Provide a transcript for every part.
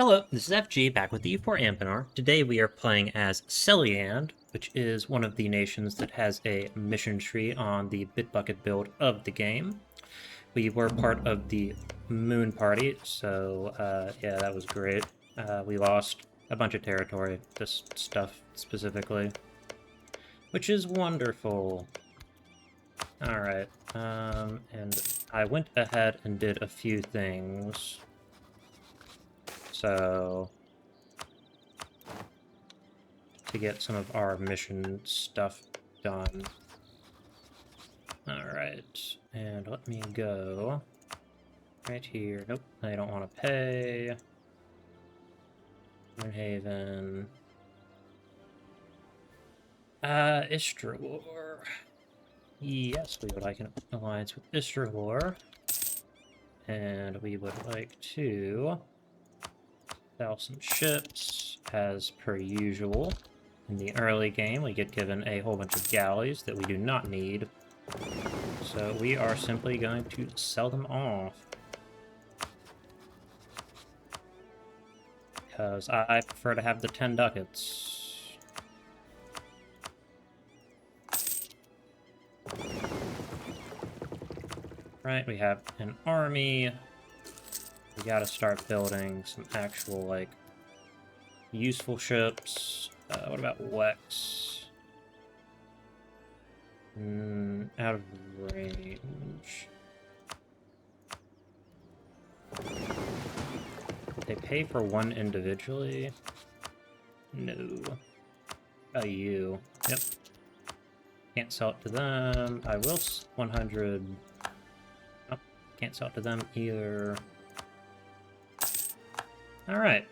Hello, this is FG back with you for Anbennar. Today we are playing as Celliande, which is one of the nations that has a mission tree on the Bitbucket build of the game. We were part of the Moon Party, so yeah, that was great. We lost a bunch of territory, this stuff specifically, which is wonderful. Alright, and I went ahead and did a few things. So, to get some of our mission stuff done. Alright, and let me go right here. Nope, I don't want to pay. Moonhaven. Istralor. Yes, we would like an alliance with Istralor. And we would like to sell some ships, as per usual. In the early game, we get given a whole bunch of galleys that we do not need. So we are simply going to sell them off. Because I prefer to have the 10 ducats. Right, we have an army. We gotta start building some actual, like, useful ships. What about Wex? Out of range. They pay for one individually? No. Oh, you. Yep. Can't sell it to them. I will 100. Oh, can't sell it to them either. Alright.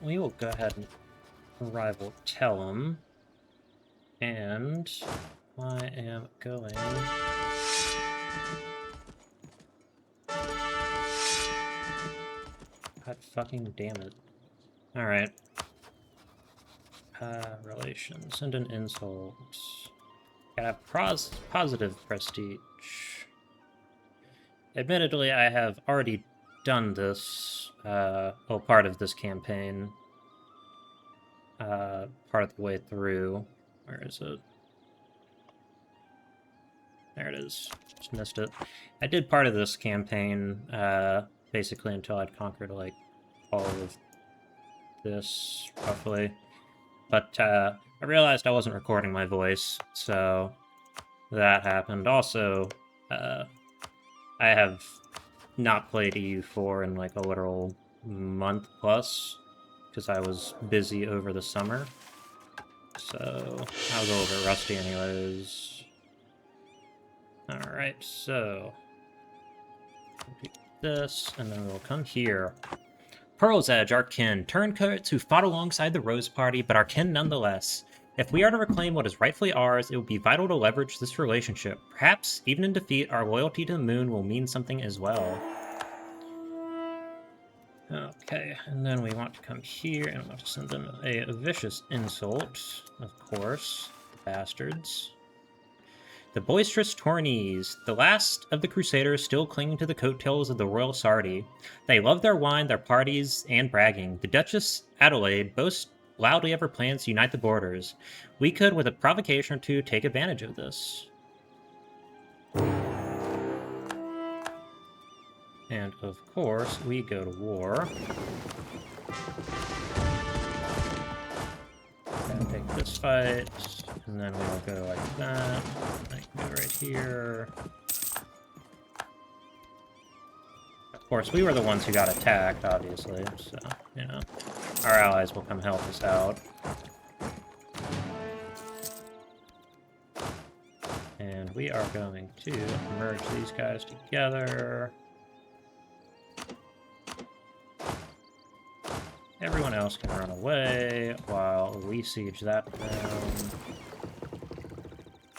We will go ahead and rival Tellum. And I am going... God fucking damn it. Alright. Relations. Send an insult. Gotta have positive prestige. Admittedly, I have already done this, well, part of this campaign. Part of the way through. Where is it? There it is. Just missed it. I did part of this campaign, basically until I'd conquered, like, all of this, roughly. But, I realized I wasn't recording my voice, so that happened. Also, I have not played EU4 in, like, a literal month plus, because I was busy over the summer. So, I was a little bit rusty anyways. Alright, so... do this, and then we'll come here. Pearl's Edge, our kin. Turncoats who fought alongside the Rose Party, but our kin nonetheless. If we are to reclaim what is rightfully ours, it will be vital to leverage this relationship. Perhaps, even in defeat, our loyalty to the moon will mean something as well. Okay, and then we want to come here, and we want to send them a vicious insult, of course. Bastards. The boisterous Tournese, the last of the Crusaders still clinging to the coattails of the Royal Sardi. They love their wine, their parties, and bragging. The Duchess Adelaide boasts loudly of her plans to unite the borders. We could, with a provocation or two, take advantage of this. And, of course, we go to war. Gotta take this fight, and then we'll go like that. I can go right here. Of course, we were the ones who got attacked, obviously, so, you know, our allies will come help us out. And we are going to merge these guys together. Everyone else can run away while we siege that down.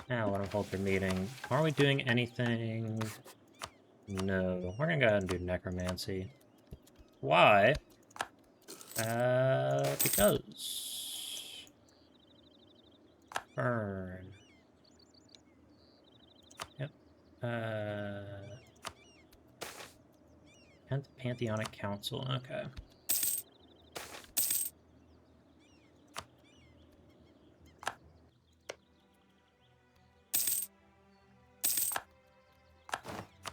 Now let them hold their meeting. Are we doing anything? No. We're gonna go ahead and do necromancy. Why? Because... burn. Yep. Pantheonic Council, okay.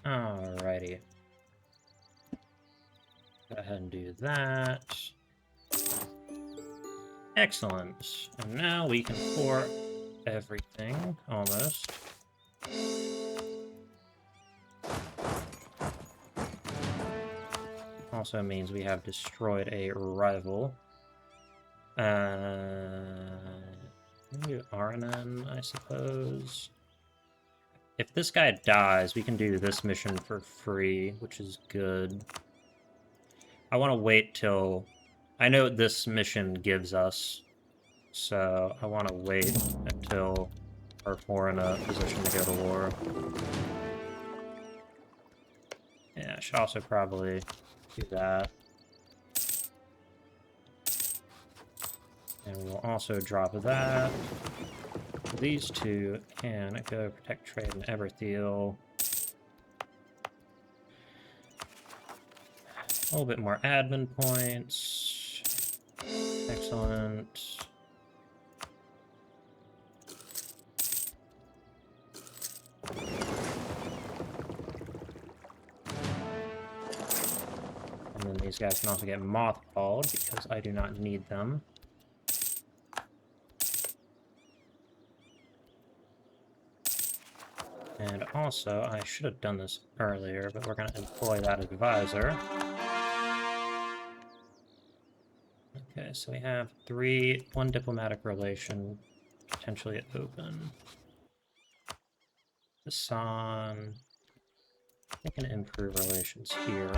Alrighty. Go ahead and do that. Excellent. And now we can pour everything, almost. Also means we have destroyed a rival. Maybe RNN, I suppose. If this guy dies, we can do this mission for free, which is good. I want to wait till... I know what this mission gives us, so I want to wait until we're in a position to go to war. Yeah, I should also probably do that. And we'll also drop that. These two can go protect trade and Everthiel. A little bit more admin points. Excellent. And then these guys can also get mothballed because I do not need them. And also, I should have done this earlier, but we're going to employ that advisor. Okay, so we have one diplomatic relation potentially open. Hassan. We can improve relations here.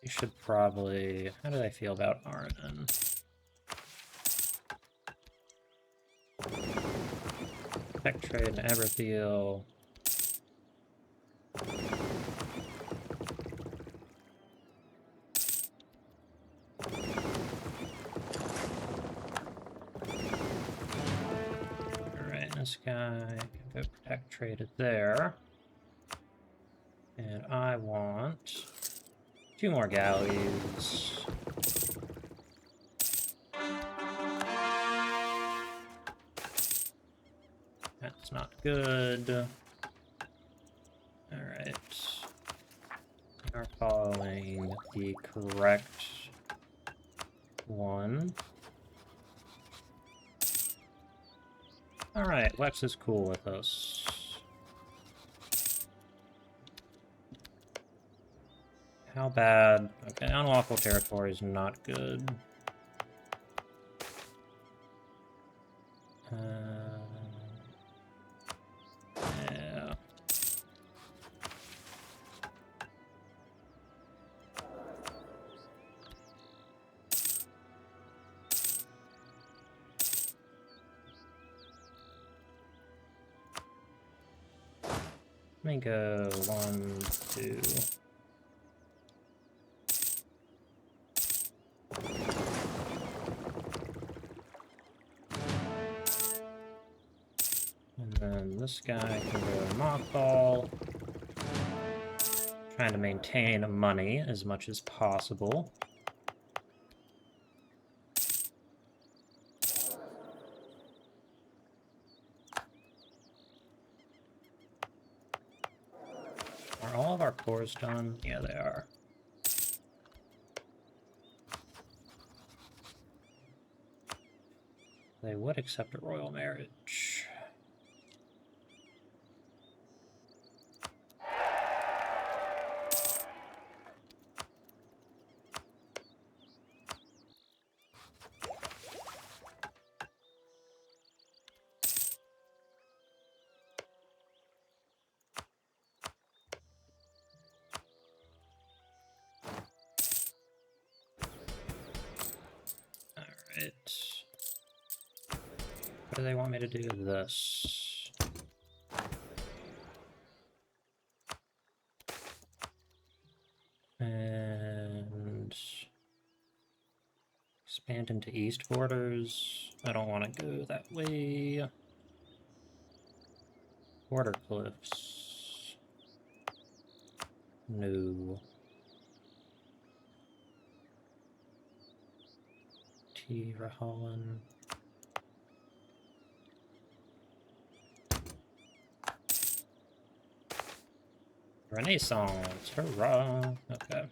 We should probably... How do I feel about Arnon? Tech trade and Everthiel. Alright, this guy can go protect trade there. And I want 2 more galleys. That's not good. Alright. We are following the correct one. Alright, Lex is cool with us. How bad? Okay, unlawful territory is not good. Yeah. Let me go 1, 2. And then this guy can go mothball. Trying to maintain money as much as possible. Are all of our cores done? Yeah, they are. They would accept a royal marriage. Alright. What do they want me to do? This. east borders. I don't want to go that way. Border cliffs. No. T. Rahalan. Renaissance. Hurrah. Okay.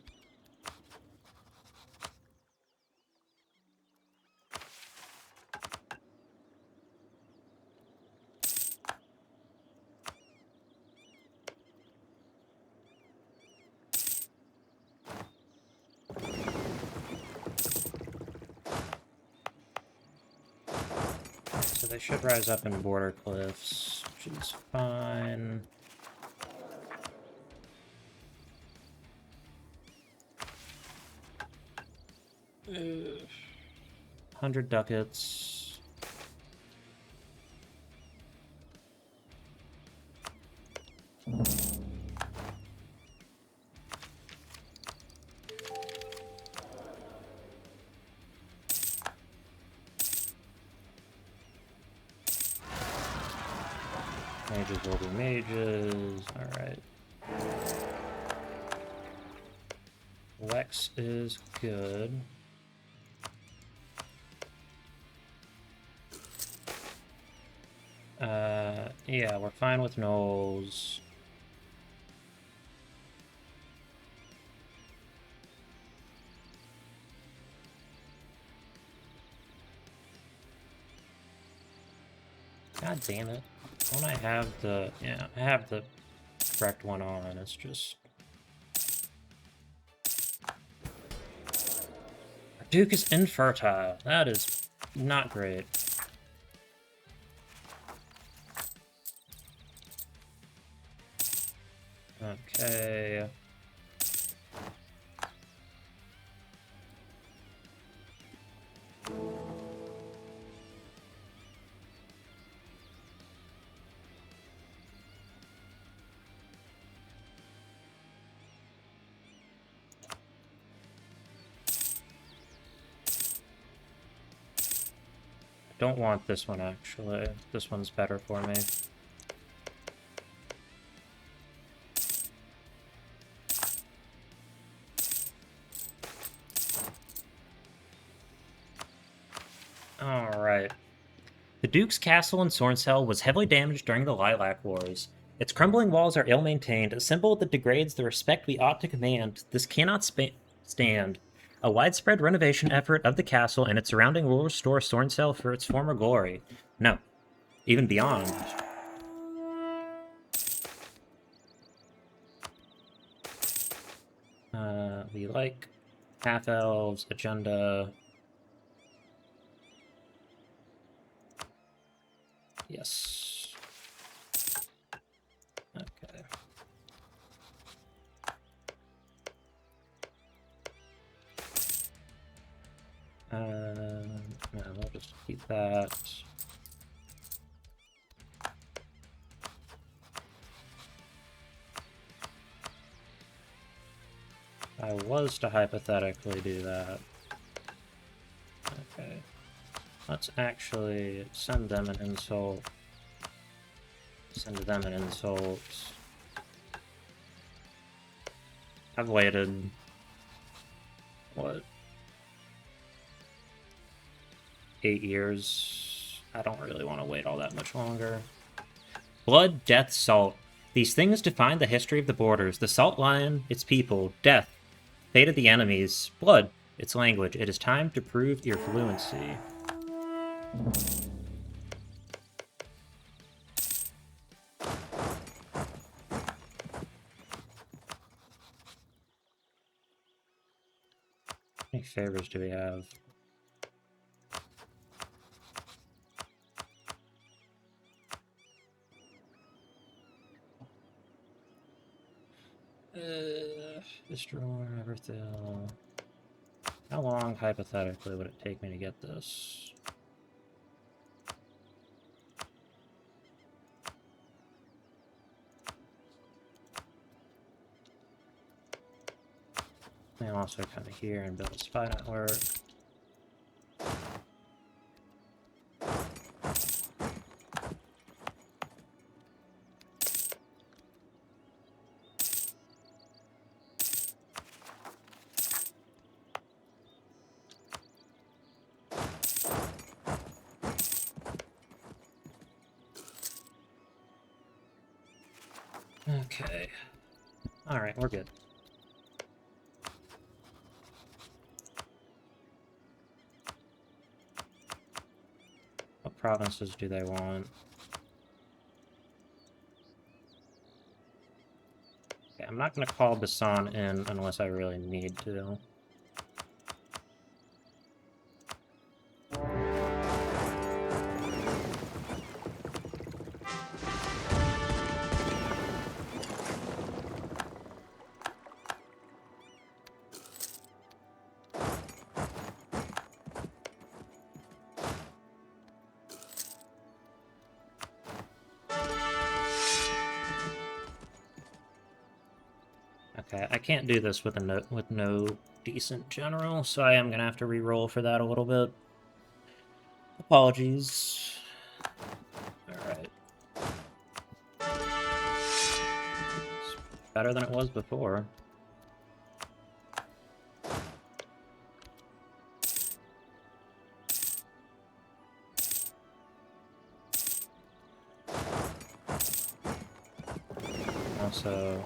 So they should rise up in border cliffs, which is fine. Uh, 100 ducats. Mages will be mages. Alright. Lex is good. Yeah, we're fine with gnolls. God damn it. Don't I have the... Yeah, I have the correct one on. It's just... Our Duke is infertile. That is not great. Okay. Don't want this one, actually. This one's better for me. Alright. The Duke's castle in Sorncell was heavily damaged during the Lilac Wars. Its crumbling walls are ill-maintained, a symbol that degrades the respect we ought to command. This cannot stand. A widespread renovation effort of the castle and its surrounding will restore Sorncell for its former glory. No. Even beyond. We like half-elves, agenda. Yes. Okay. No, we'll just keep that. I was to hypothetically do that. Okay. Let's actually send them an insult. Send them an insult. I've waited... what? 8 years. I don't really want to wait all that much longer. Blood, death, salt. These things define the history of the borders. The Salt Lion, its people. Death, fate of the enemies. Blood, its language. It is time to prove your fluency. How many favors do we have? Destroy everything. How long, hypothetically, would it take me to get this? I also come here and build a spy network. Okay. Alright, we're good. What provinces do they want? Okay, I'm not going to call Basan in unless I really need to. Okay, I can't do this with no decent general, so I am gonna have to re-roll for that a little bit. Apologies. Alright. It's better than it was before. Also,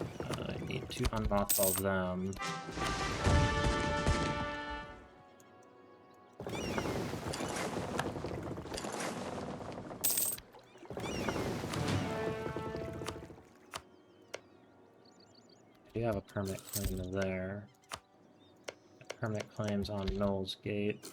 I need to unmothball them. I do have a permit claim there. Permit claims on Knowles Gate.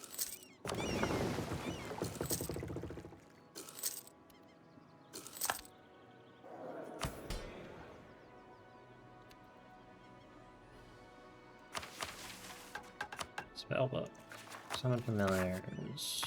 Spellbook. Summon familiars.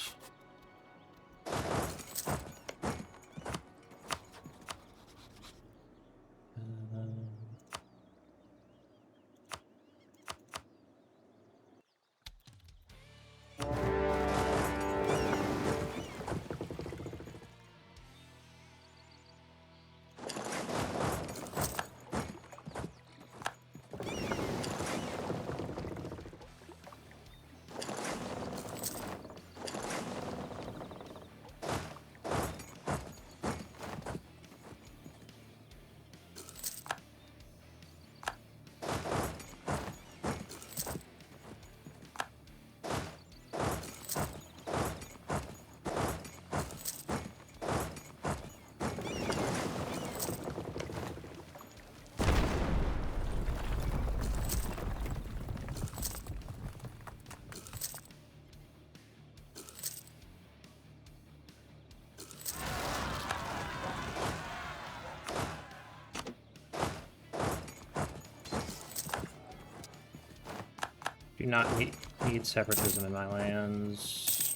Do not need separatism in my lands.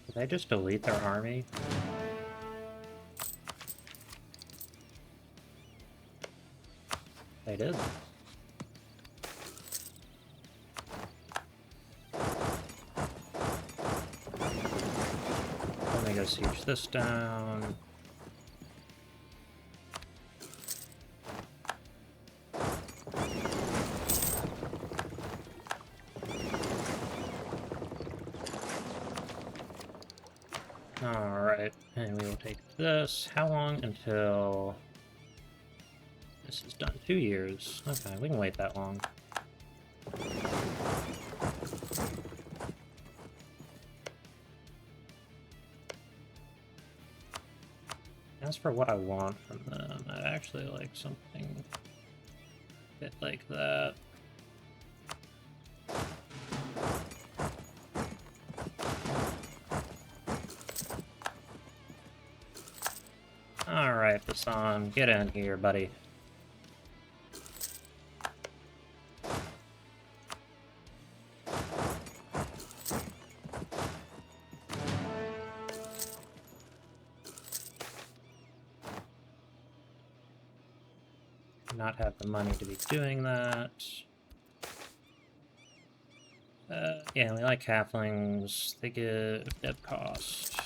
Did they just delete their army? They did. Let me go siege this down. Alright, and we will take this. How long until this is done? 2 years. Okay, we can wait that long. As for what I want from them, I'd actually like something a bit like that. Alright, Basan, get in here, buddy. Not have the money to be doing that. Yeah, we like halflings. They give dead cost.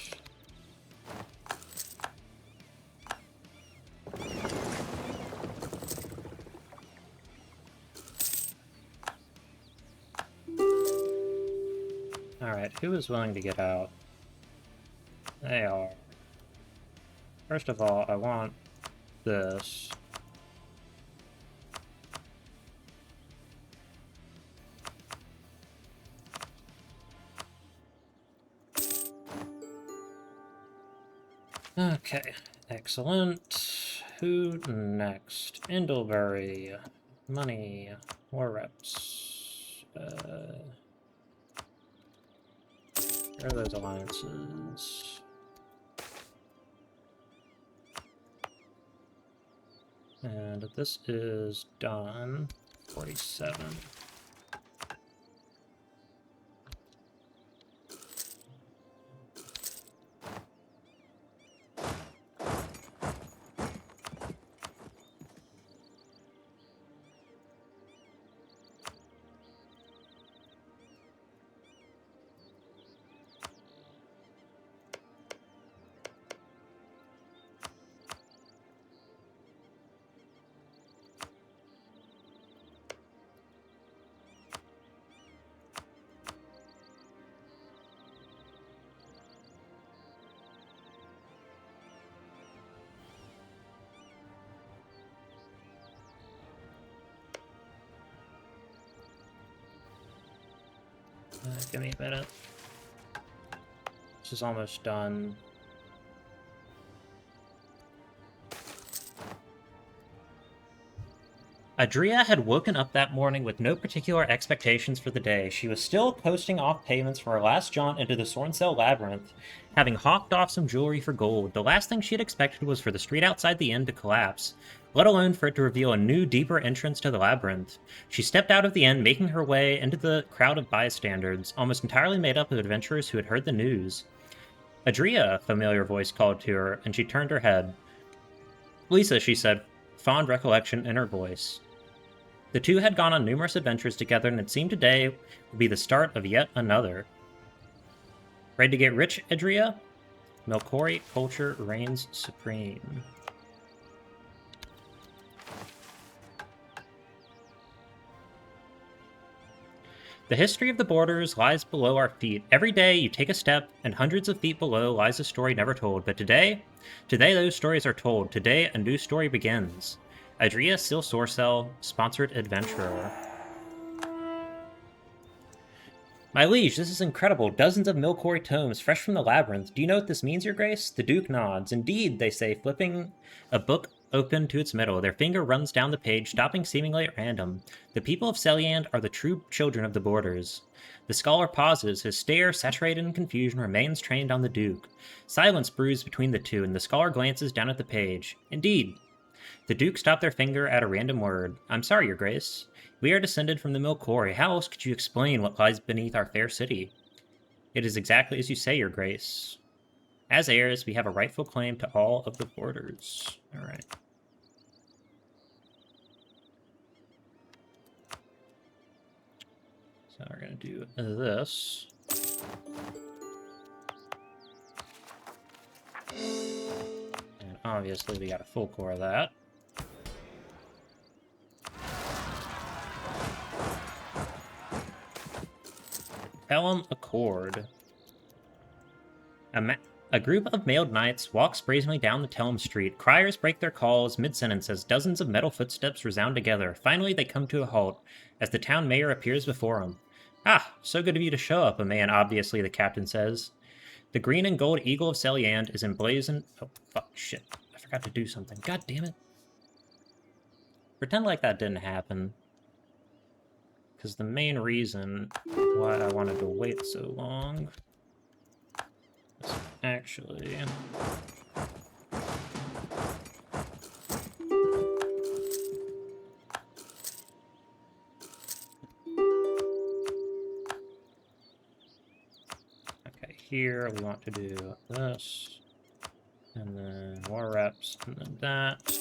Alright, who is willing to get out? They are. First of all, I want this. Okay, excellent. Who next? Indlebury. Money. War reps. Where are those alliances? And this is done. 47. Give me a minute. This is almost done. Adria had woken up that morning with no particular expectations for the day. She was still posting off payments for her last jaunt into the Sorncell Labyrinth, having hawked off some jewelry for gold. The last thing she had expected was for the street outside the inn to collapse, let alone for it to reveal a new, deeper entrance to the labyrinth. She stepped out of the inn, making her way into the crowd of bystanders, almost entirely made up of adventurers who had heard the news. Adria, a familiar voice called to her, and she turned her head. Lisa, she said, fond recollection in her voice. The two had gone on numerous adventures together, and it seemed today would be the start of yet another. Ready to get rich, Adria? Melkori culture reigns supreme. The history of the borders lies below our feet. Every day you take a step, and hundreds of feet below lies a story never told. But today those stories are told. Today a new story begins. Adria Sil Sorcell, sponsored adventurer. My liege, this is incredible. Dozens of Melkori tomes, fresh from the labyrinth. Do you know what this means, your grace? The Duke nods. Indeed, they say, flipping a book open to its middle. Their finger runs down the page, stopping seemingly at random. The people of Celliande are the true children of the borders. The scholar pauses. His stare, saturated in confusion, remains trained on the Duke. Silence brews between the two, and the scholar glances down at the page. Indeed. The Duke stopped their finger at a random word. I'm sorry, your grace. We are descended from the Melkori. How else could you explain what lies beneath our fair city? It is exactly as you say, your grace. As heirs, we have a rightful claim to all of the borders. Alright. So we're going to do this. And obviously we got a full core of that. Pelham Accord. A group of mailed knights walks brazenly down the Telham street. Criers break their calls mid-sentence as dozens of metal footsteps resound together. Finally, they come to a halt as the town mayor appears before them. Ah, so good of you to show up, a man obviously the captain says. The green and gold eagle of Celliande is emblazoned... Oh, fuck, shit. I forgot to do something. God damn it. Pretend like that didn't happen. Because the main reason why I wanted to wait so long is actually... Okay, here we want to do this, and then war reps, and then that.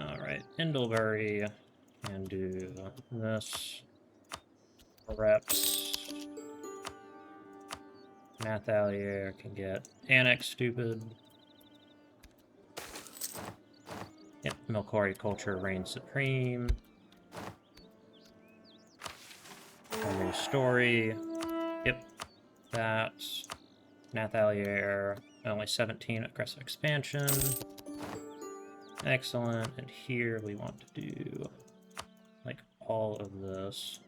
Alright, Indlebury can do this. Reps. Math Allier can get Annex Stupid. Yep, Melkori culture reigns supreme. A new story. that. Nathalier, only 17 aggressive expansion. Excellent. And here we want to do like all of this.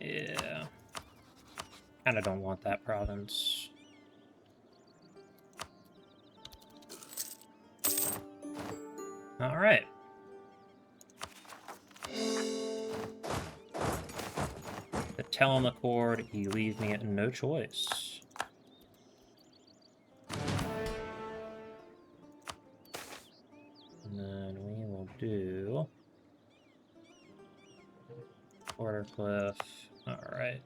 Yeah. Kinda don't want that province. Alright. The Telem Accord, you leave me no choice. And then we will do Bordercliff. Alright.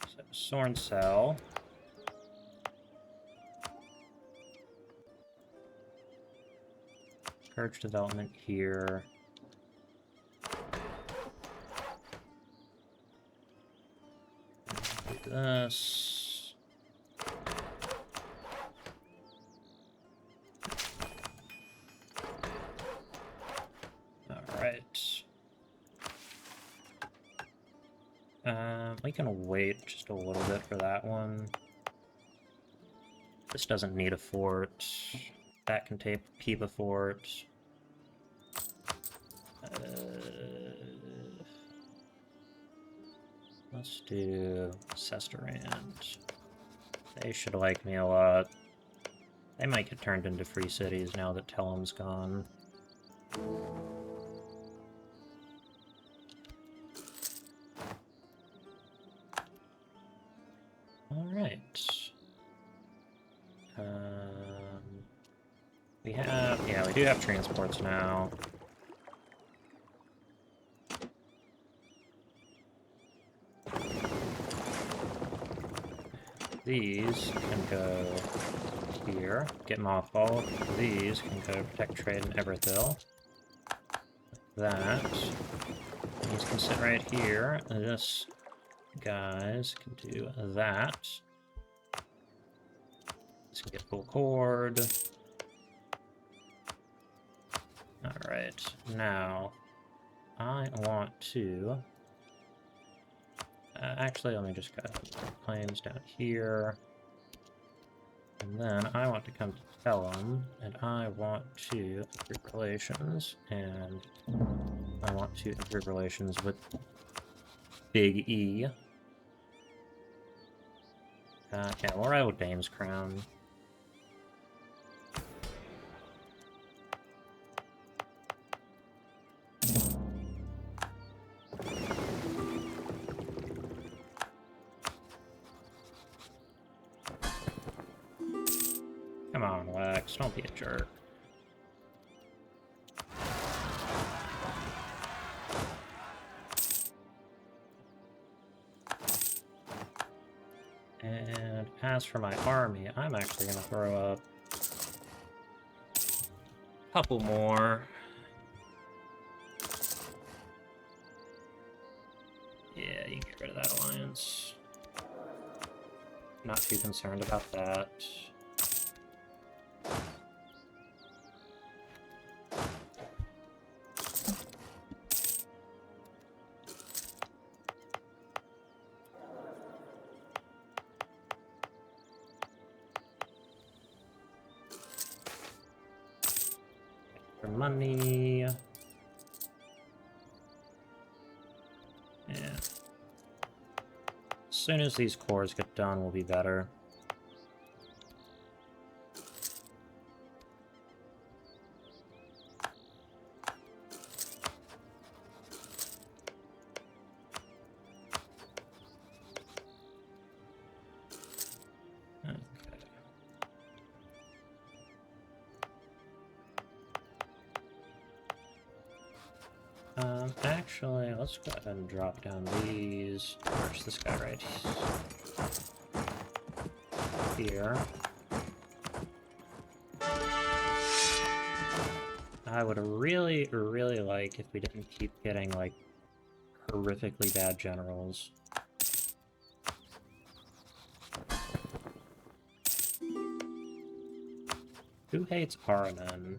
So Sorncell. Church development here. Do this. Alright. We can wait just a little bit for that one. This doesn't need a fort. That can keep a fort. Let's do Sesterand. They should like me a lot. They might get turned into free cities now that Telem's gone. Alright. We do have transports now. These can go here, get mothballed. These can go protect trade in Everthill. That. These can sit right here. This guys can do that. This can get full cord. Alright, now I want to actually, let me just cut claims down here. And then I want to come to Telem, and I want to improve relations, and I want to improve relations with Big E. Yeah, we'll ride with Dame's Crown. Come on, Lex, don't be a jerk. And as for my army, I'm actually going to throw up a couple more. Yeah, you can get rid of that alliance. Not too concerned about that. For money. Yeah. As soon as these cores get done, we'll be better. Actually, let's go ahead and drop down these. Where's this guy right here? I would really, really like if we didn't keep getting, like, horrifically bad generals. Who hates Aranon?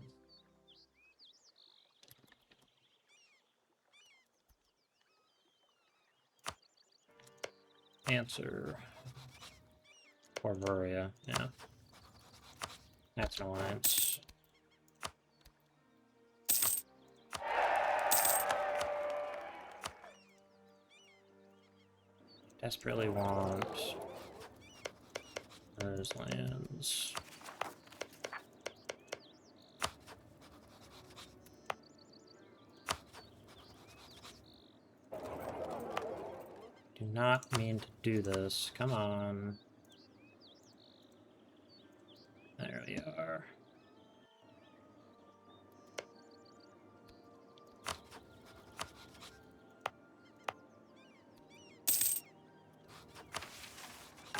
Answer. Corvoria, yeah. That's an alliance. Desperately want those lands. Do not mean to do this. Come on. There we are.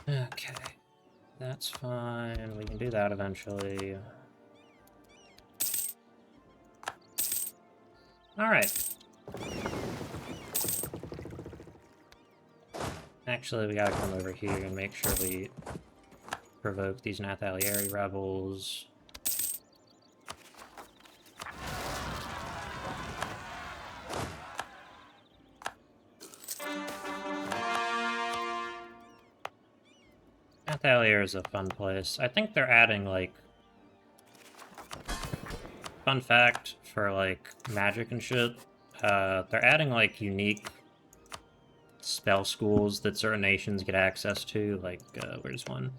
Okay. That's fine. We can do that eventually. Alright. Actually, we gotta come over here and make sure we provoke these Nathalieri rebels. Nathalier is a fun place. I think they're adding, like... Fun fact for, like, magic and shit. They're adding, like, unique spell schools that certain nations get access to. Like, where's one?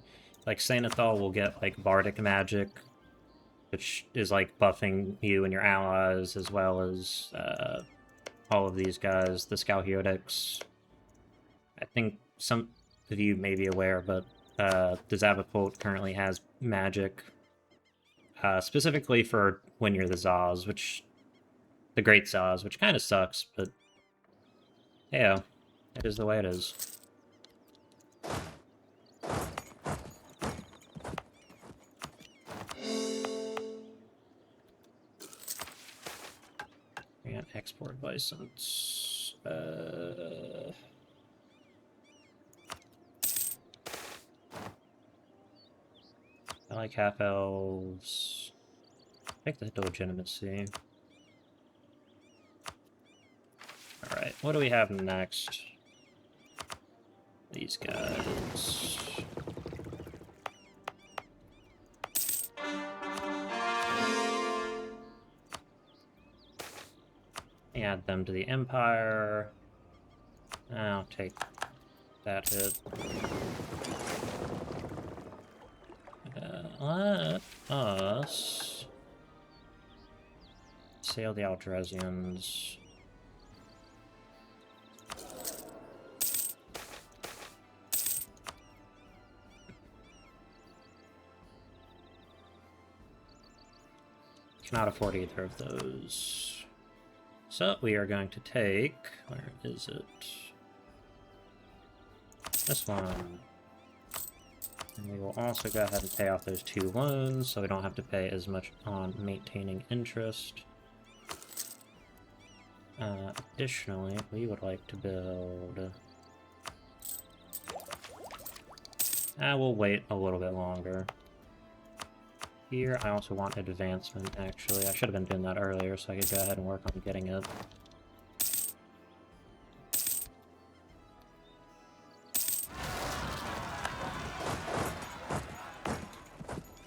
Like, Sainathal will get, like, bardic magic, which is, like, buffing you and your allies, as well as, all of these guys, the Scalhiotics. I think some of you may be aware, but the Zabapult currently has magic, specifically for when you're the Zaz, which... the Great Zaz, which kind of sucks, but... yeah, it is the way it is. We got export license. I like half-elves. Take the legitimacy. Alright, what do we have next? These guys. Add them to the Empire. I'll take that hit. Let us sail the Aldresians. Cannot afford either of those. So we are going to take... where is it? This one. And we will also go ahead and pay off those 2 loans, so we don't have to pay as much on maintaining interest. Additionally, we would like to build... we'll wait a little bit longer. Here, I also want advancement, actually. I should have been doing that earlier, so I could go ahead and work on getting it.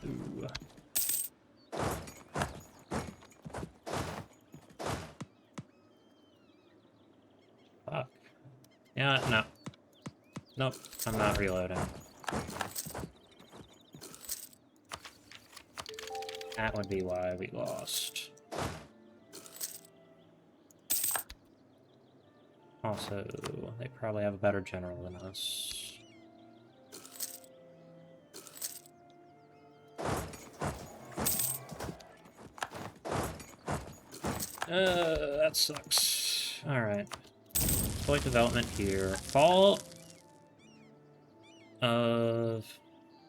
Ooh. Fuck. Yeah, no. Nope, I'm not reloading. That would be why we lost. Also, they probably have a better general than us. That sucks. Alright. Exploit development here. Fall of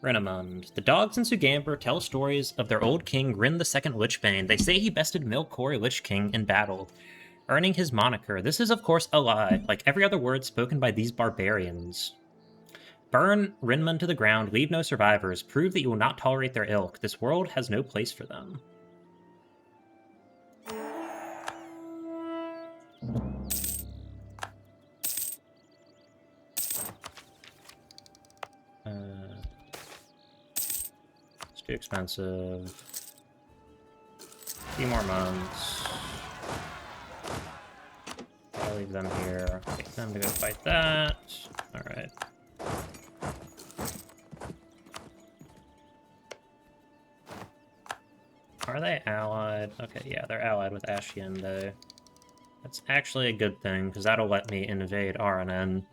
Renamund. The dogs in Sugamber tell stories of their old king, Rin the Second Lichbane. They say he bested Milkori Lich King in battle, earning his moniker. This is, of course, a lie, like every other word spoken by these barbarians. Burn Rinman to the ground, leave no survivors, prove that you will not tolerate their ilk. This world has no place for them. It's too expensive. A few more months. I'll leave them here. Take them to go fight that. Alright. Are they allied? Okay, yeah, they're allied with Celliande. That's actually a good thing, because that'll let me invade RNN,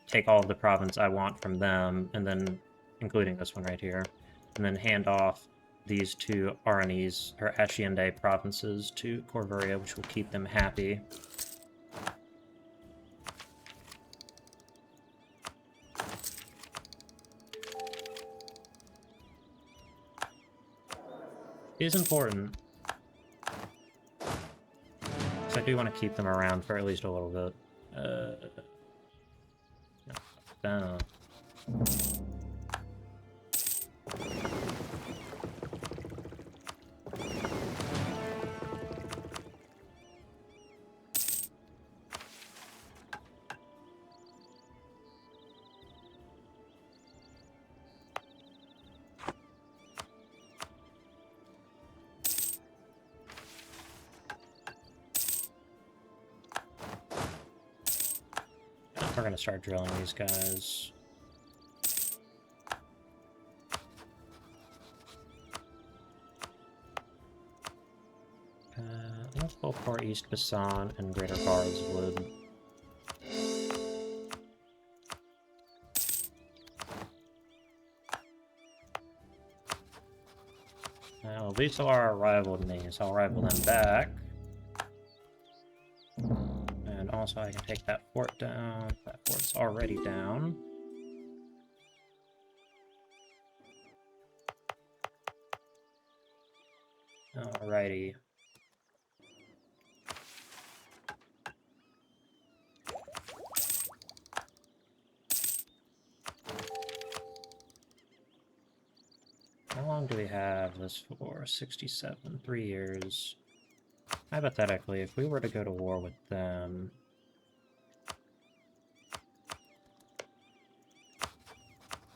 take all of the province I want from them, and then, including this one right here, and then hand off these two RNEs, or Celliande provinces, to Corvuria, which will keep them happy. Is important. So I do want to keep them around for at least a little bit. No. We're gonna start drilling these guys. Let's go for East Basan and Greater Barswood. Well, these are rivaled me, so I'll rival them back. And also I can take that fort down. That fort's already down. Alrighty. How long do we have this for? 67, 3 years. Hypothetically, if we were to go to war with them...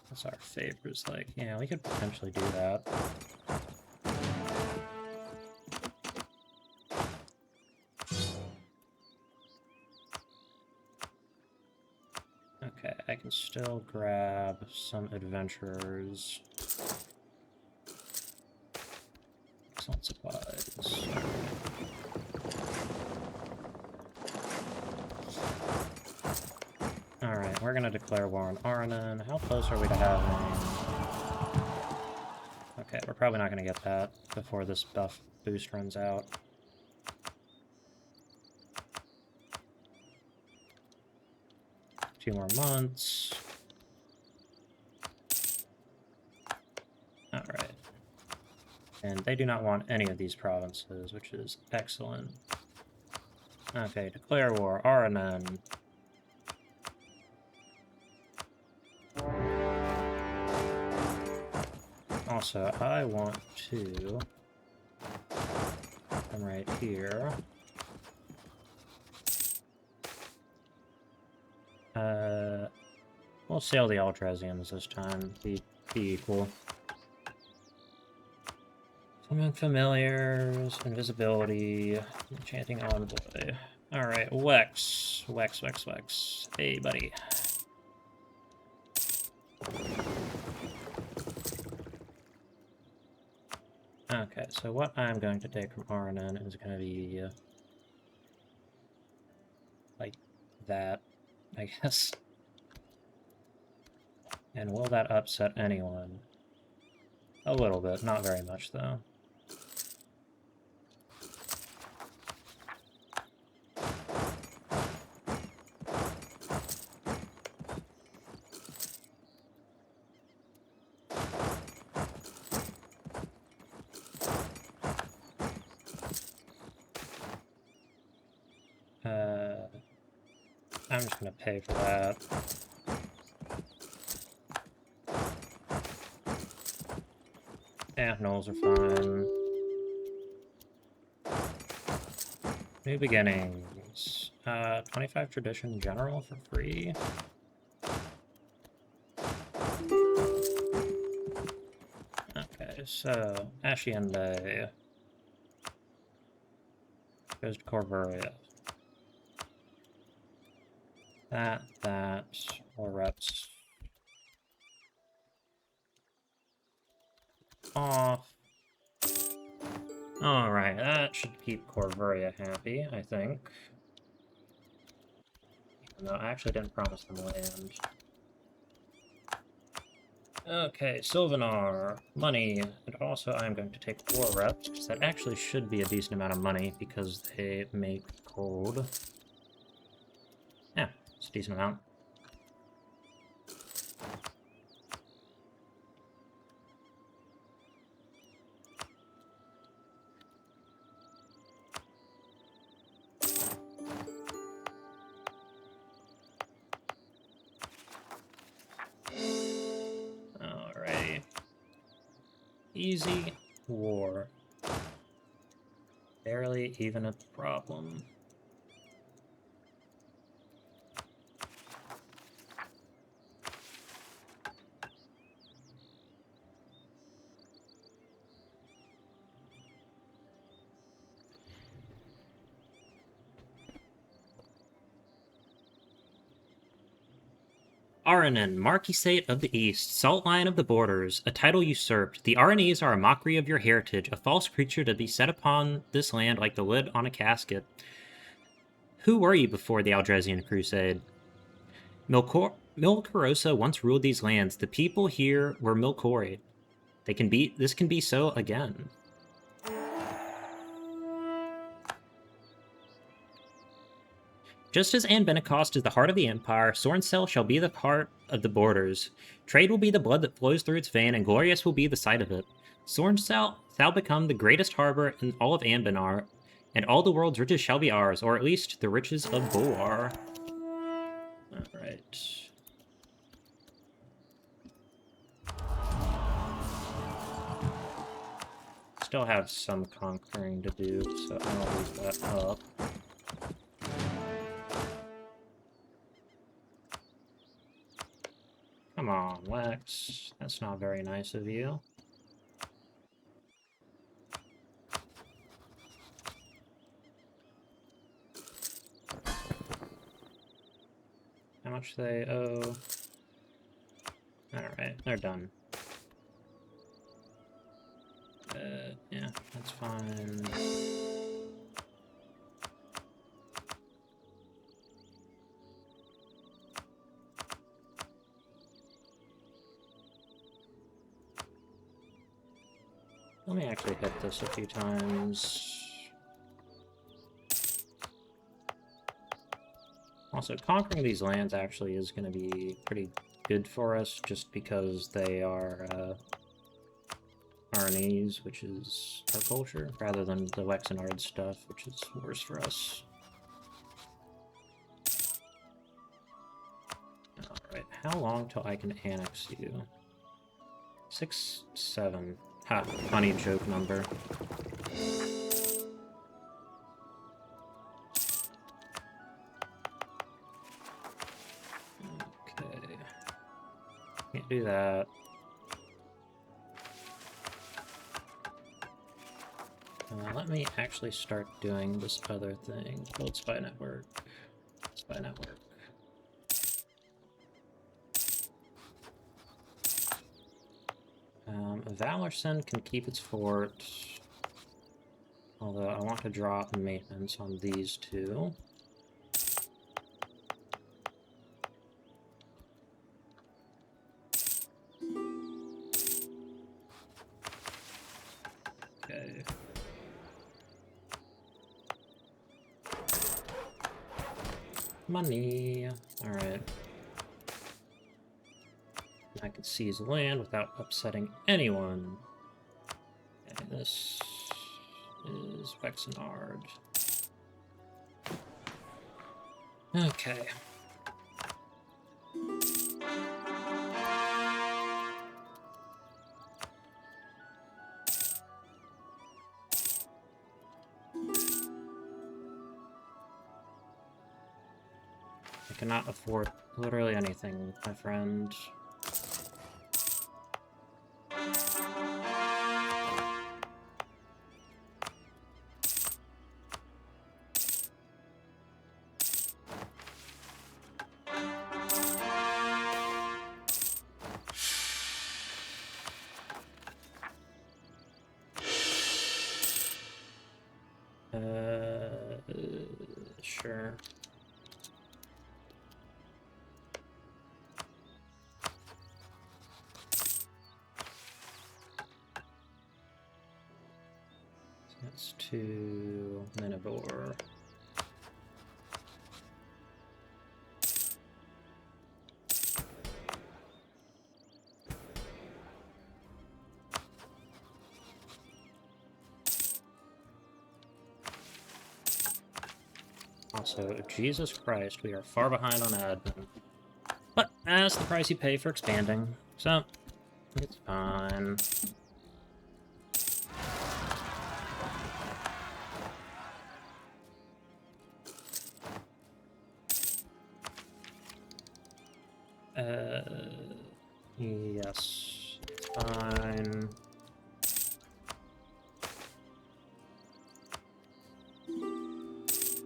What's our favors like? Yeah, we could potentially do that. Okay, I can still grab some adventurers. Excellent supplies. Alright, we're gonna declare war on Arnon. How close are we to having... Okay, we're probably not gonna get that before this buff boost runs out. A few more months. Alright. And they do not want any of these provinces, which is excellent. Okay, declare war. Aranan. Also, I want to come right here. We'll sail the Aldrazians this time. Be equal. Summon familiars, invisibility, enchanting envoy. Alright, Wex. Wex. Hey, buddy. Okay, so what I'm going to take from Aranan is going to be... like that, I guess. And will that upset anyone? A little bit, not very much, though. I'm just gonna pay for that. Yeah, nulls are fine. New beginnings. 25 tradition general for free. Okay, so Celliande goes to Corvaria. That, more reps off. Alright, that should keep Corvaria happy, I think. Even though I actually didn't promise them land. Okay, Sylvanar, money, and also I'm going to take 4 reps, because that actually should be a decent amount of money, because they make gold. Yeah, it's a decent amount. Alright. Easy war. Barely even a problem. Aranan, Marquisate of the East, Salt Lion of the Borders, a title usurped. The Aranese are a mockery of your heritage, a false creature to be set upon this land like the lid on a casket. Who were you before the Aldresian Crusade? Milcorosa once ruled these lands. The people here were Milcori. This can be so again. Just as Anbennar is the heart of the Empire, Sorncell shall be the heart of the borders. Trade will be the blood that flows through its vein, and glorious will be the sight of it. Sorncell shall become the greatest harbor in all of Anbennar, and all the world's riches shall be ours, or at least the riches of Bulwar. Alright. Still have some conquering to do, so I'll leave that up. Come on, Lex. That's not very nice of you. How much they owe? Alright, they're done. Yeah, that's fine. Let me actually hit this a few times. Also, conquering these lands actually is going to be pretty good for us, just because they are Aranese, which is our culture, rather than the Wexenard stuff, which is worse for us. Alright, how long till I can annex you? 6, 7. Ha, funny joke number. Okay. Can't do that. Let me actually start doing this other thing. Build spy network. Spy network. Valerson can keep its fort, although I want to drop maintenance on these two. Okay. Money. Alright. I can seize land without upsetting anyone. Okay, this is Wexenard. Okay. cannot afford literally anything, my friend. Sure. That's 2 Minotaur. Also, Jesus Christ, we are far behind on admin. But that's the price you pay for expanding, so it's fine. Yes, it's fine.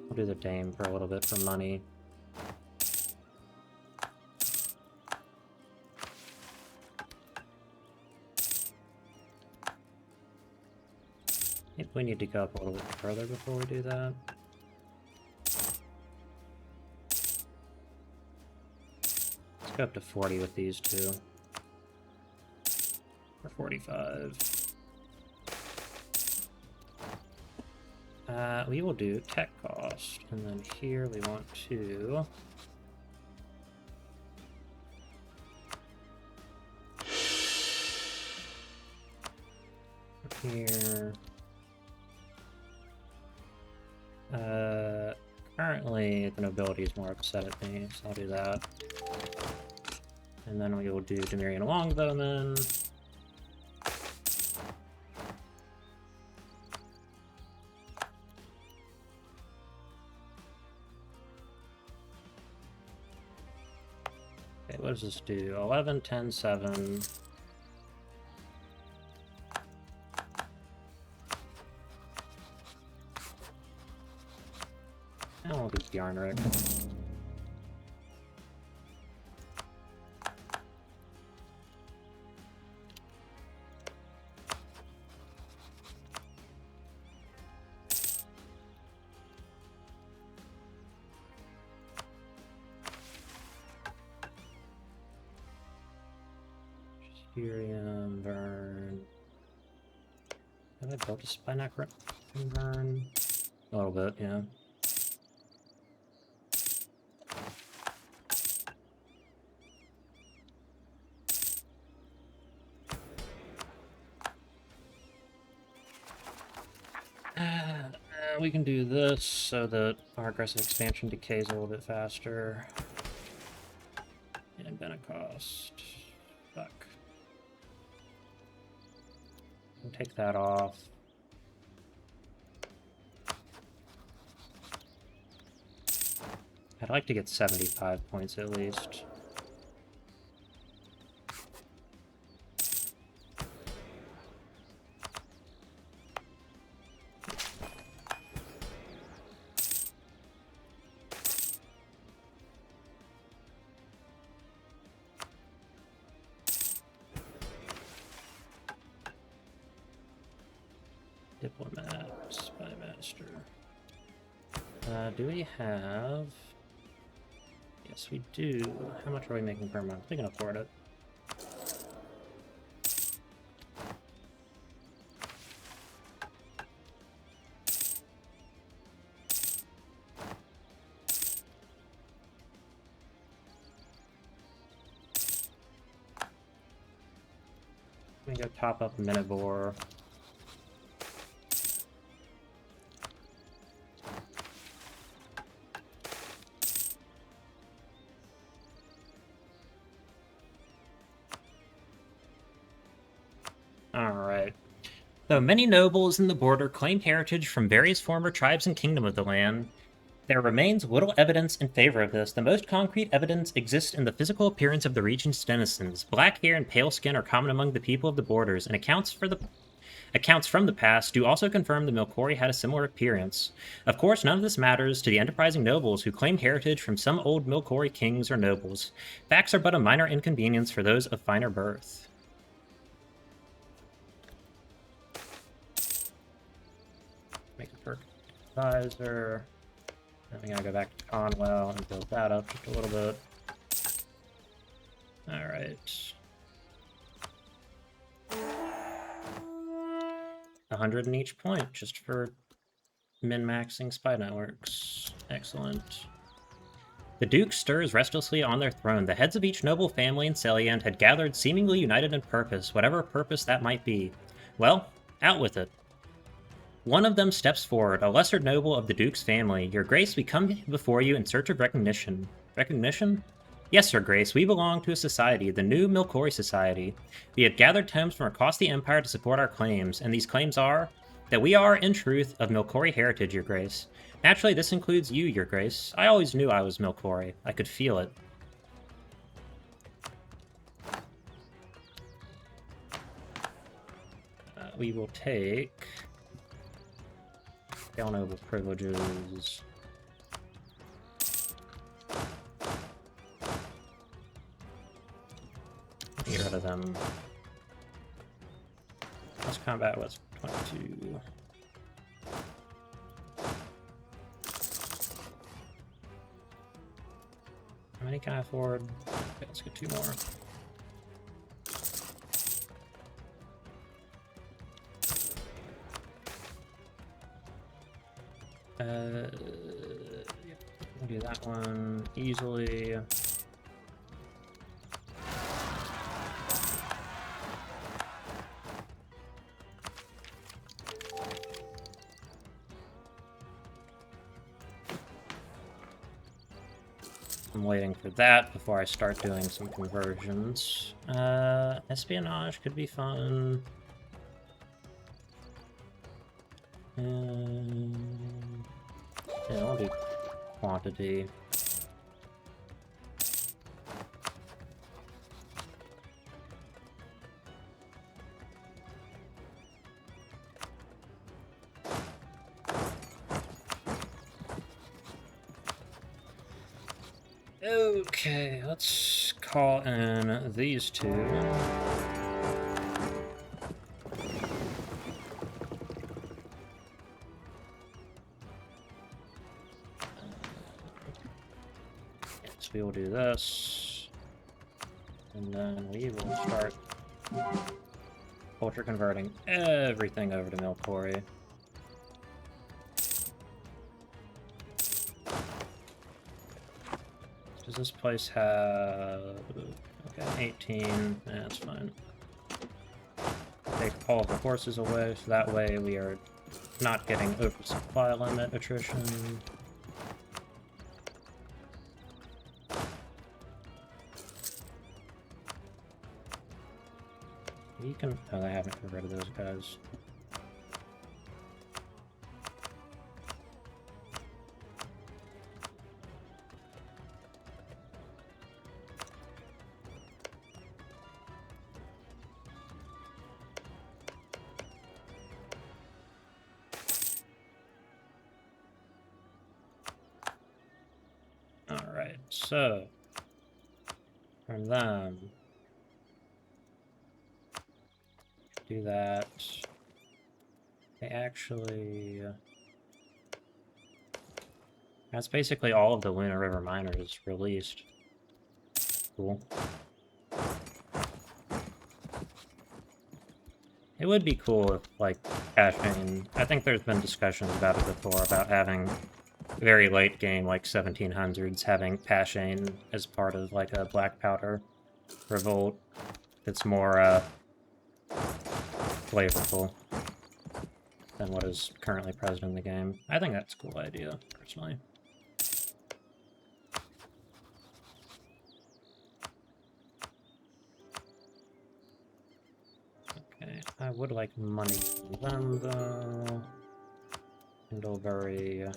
I'll do the Dame for a little bit for money. I think we need to go up a little bit further before we do that. Let's go up to 40 with these two. Or 45. We will do tech cost, and then here we want to... Here... currently the nobility is more upset at me, so I'll do that. And then we will do Demirian Longbowmen. Okay, what does this do? 11, 10, 7. And we'll do Yarnrick. Furium, Burn. Have I built a Spinac Burn? A little bit, yeah. We can do this so that our aggressive expansion decays a little bit faster. And Anbennar cost. Fuck. We'll take that off. I'd like to get 75 points at least. Diplomat, Spy Master. Do we have... Yes, we do. How much are we making per month? We can afford it. We can go top up Minotaur. Alright. Though many nobles in the border claim heritage from various former tribes and kingdom of the land, There remains little evidence in favor of this. The most concrete evidence exists in the physical appearance of the region's denizens. Black hair and pale skin are common among the people of the borders, and accounts from the past do also confirm the Milkori had a similar appearance. Of course, none of this matters to the enterprising nobles who claim heritage from some old Milkori kings or nobles. Facts are but a minor inconvenience for those of finer birth. Make a perk advisor. Then we gotta go back to Conwell and build that up just a little bit. Alright. 100 in each point, just for min-maxing spy networks. Excellent. The Duke stirs restlessly on their throne. The heads of each noble family in Celliande had gathered, seemingly united in purpose, whatever purpose that might be. Well, out with it. One of them steps forward, a lesser noble of the Duke's family. Your Grace, we come before you in search of recognition. Recognition? Yes, Your Grace, we belong to a society, the New Milkori Society. We have gathered tomes from across the Empire to support our claims, and these claims are that we are, in truth, of Milkori heritage, Your Grace. Naturally, this includes you, Your Grace. I always knew I was Milkori. I could feel it. We will take Pale Noble privileges. Get rid of them. Let's combat with 22. How many can I afford? Okay, let's get 2 more. We'll do that one easily. I'm waiting for that before I start doing some conversions. Espionage could be fun. Yeah, I'll do quantity. Okay, let's call in these 2. Yes, we will do this. And then we will start culture converting everything over to Milkori. Does this place have... Okay, 18. That's fine. Take all of the horses away, so that way we are not getting oversupply limit attrition. You can... Oh, I haven't got rid of those guys. Alright, so from them, do that. They actually... That's basically all of the Luna River miners released. Cool. It would be cool if, like, caching... I think there's been discussions about it before, about having very late game, like 1700s, having Pashane as part of, like, a Black Powder revolt that's more, flavorful than what is currently present in the game. I think that's a cool idea, personally. Okay, I would like money from them, though. Kindleberry.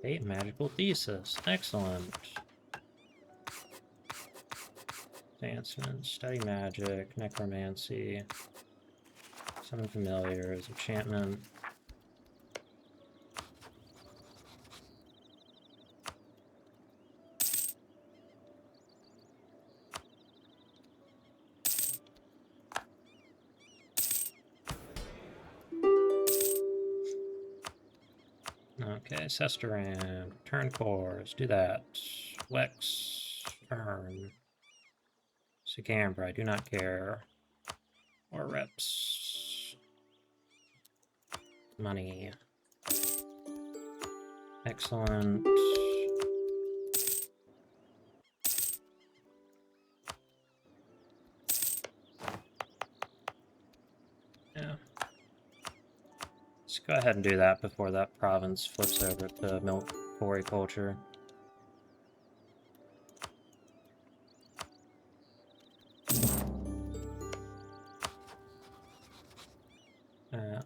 State magical thesis. Excellent. Advancement, study magic, necromancy, summon familiars, enchantment. Okay, Sesterand, return cores, do that. Wex, Fern, Sigambra, I do not care. Or reps. Money. Excellent. Yeah. Let's go ahead and do that before that province flips over to milk quarry culture.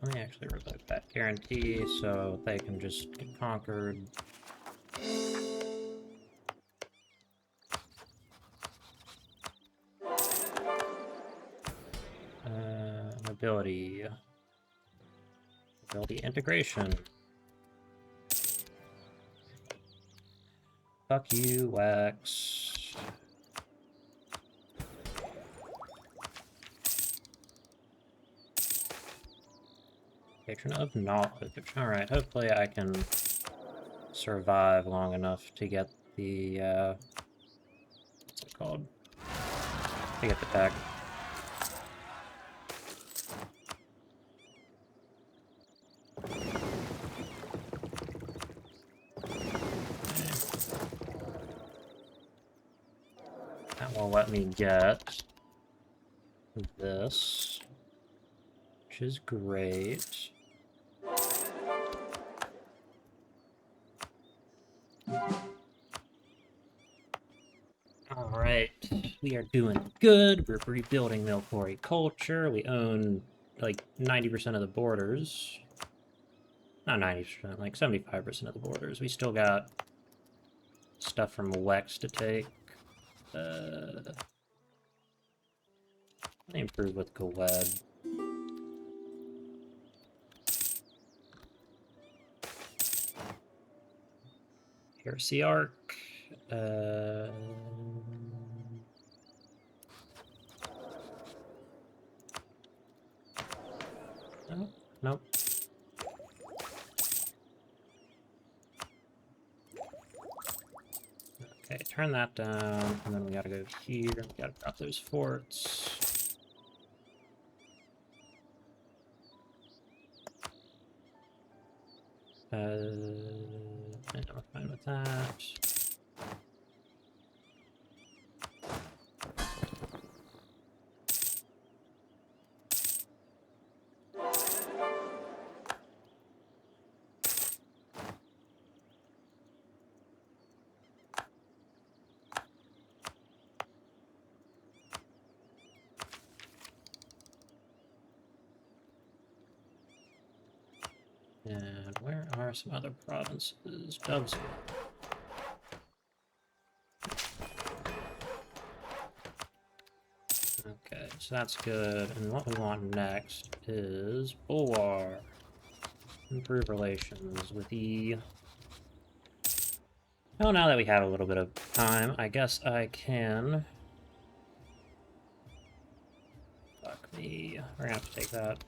Let me actually revoke that guarantee so they can just get conquered. Mobility. Mobility integration. Fuck you, Wax. Patron of knowledge. Alright, hopefully I can survive long enough to get the, what's it called? To get the tech. That will let me get this, which is great. Alright, we are doing good. We're rebuilding milk quarry culture. We own like 90% of the borders. Not 90%, like 75% of the borders. We still got stuff from Wex to take. Let me improve with Galed. Heresy Arc. No, nope. Okay, turn that down, and then we gotta go here. We gotta drop those forts. And I'm fine with that. And where are some other provinces? Dubsville. Okay, so that's good. And what we want next is Bulwar. Improve relations with the... Oh, now that we have a little bit of time, I guess I can... Fuck me. We're gonna have to take that.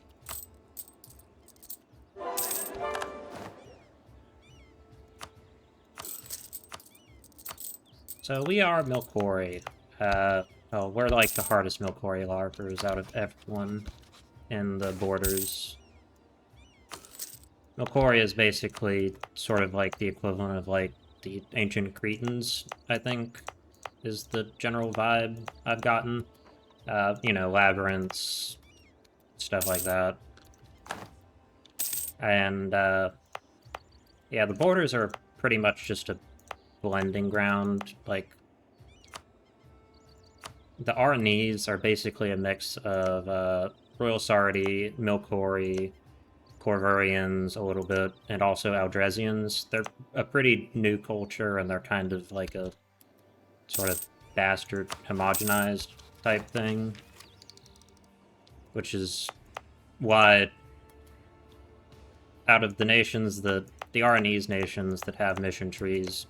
So we are milk quarry. Well, we're like the hardest milk quarry larpers out of everyone in the borders. Milk quarry is basically sort of like the equivalent of like the ancient Cretans, I think, is the general vibe I've gotten. You know, labyrinths, stuff like that. And, yeah, the borders are pretty much just a blending ground. Like, the Aranese are basically a mix of Royal Sardi, Milk Quarry, Corvurians a little bit, and also Aldresians. They're a pretty new culture, and they're kind of like a sort of bastard homogenized type thing, which is why out of the nations, the Aranese nations that have mission trees,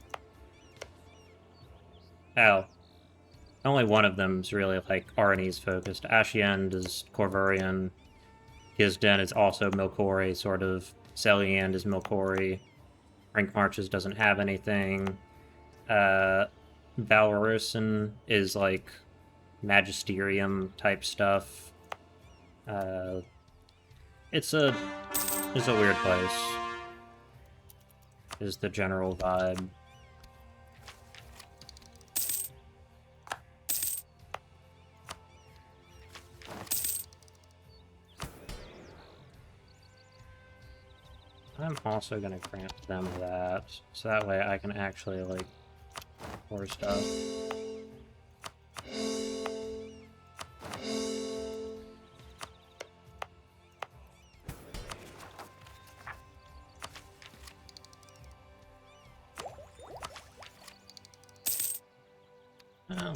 only one of them's really like Aranese focused. Celliande is Corvurian. Gisden is also Milkori, sort of. Celliande is Milkori. Rank Marches doesn't have anything. Valorusin is like Magisterium type stuff. It's a weird place, is the general vibe. I'm also gonna grant them that, so that way I can actually, like, pour stuff.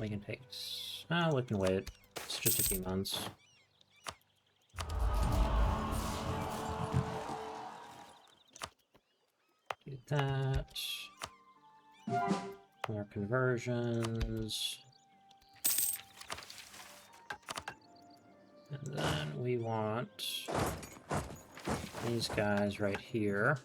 We can take... we can wait. It's just a few months. Do that. More conversions. And then we want these guys right here.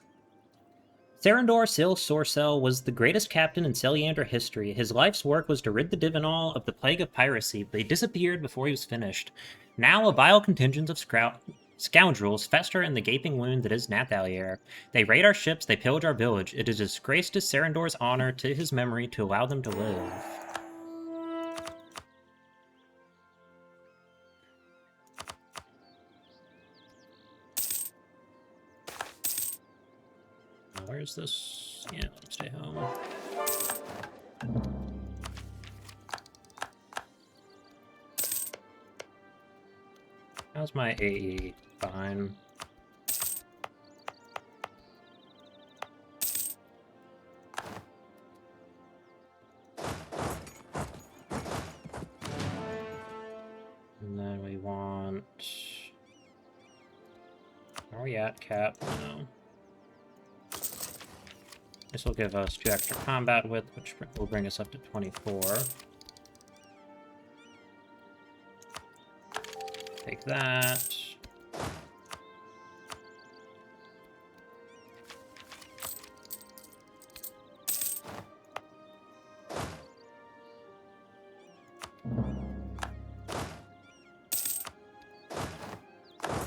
Serendor Sil Sorcel was the greatest captain in Celliande history. His life's work was to rid the Divinal of the plague of piracy, but he disappeared before he was finished. Now a vile contingent of scoundrels fester in the gaping wound that is Nathalier. They raid our ships, they pillage our village. It is a disgrace to Serendor's honor, to his memory, to allow them to live. Where's this? Yeah, let me stay home. How's my AE? Fine. And then we want... Where are we at, Cap? No. This will give us 2 extra combat width, which will bring us up to 24. Take that.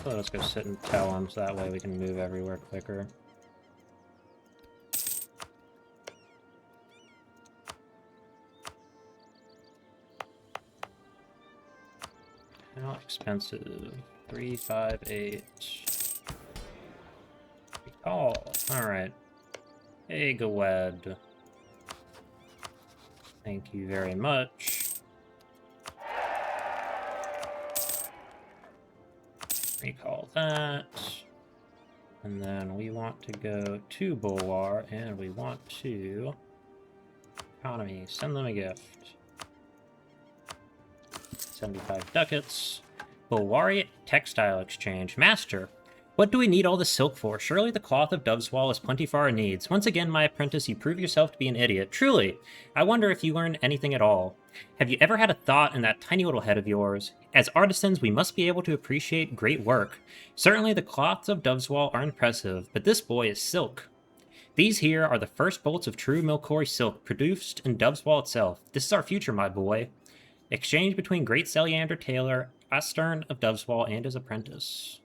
So let's go sit and tell them, so that way we can move everywhere quicker. How expensive? 358. Recall. Alright. Hey, Gawed. Thank you very much. Recall that. And then we want to go to Bulwar, and we want to... Economy. Send them a gift. 75 ducats. Bulwari Textile Exchange. Master, what do we need all this silk for? Surely the cloth of Doveswall is plenty for our needs. Once again, my apprentice, you prove yourself to be an idiot. Truly, I wonder if you learned anything at all. Have you ever had a thought in that tiny little head of yours? As artisans, we must be able to appreciate great work. Certainly the cloths of Doveswall are impressive, but this boy is silk. These here are the first bolts of true Milkori silk, produced in Doveswall itself. This is our future, my boy. Exchange between Great Celliande Taylor, Astern of Doveswall, and his apprentice.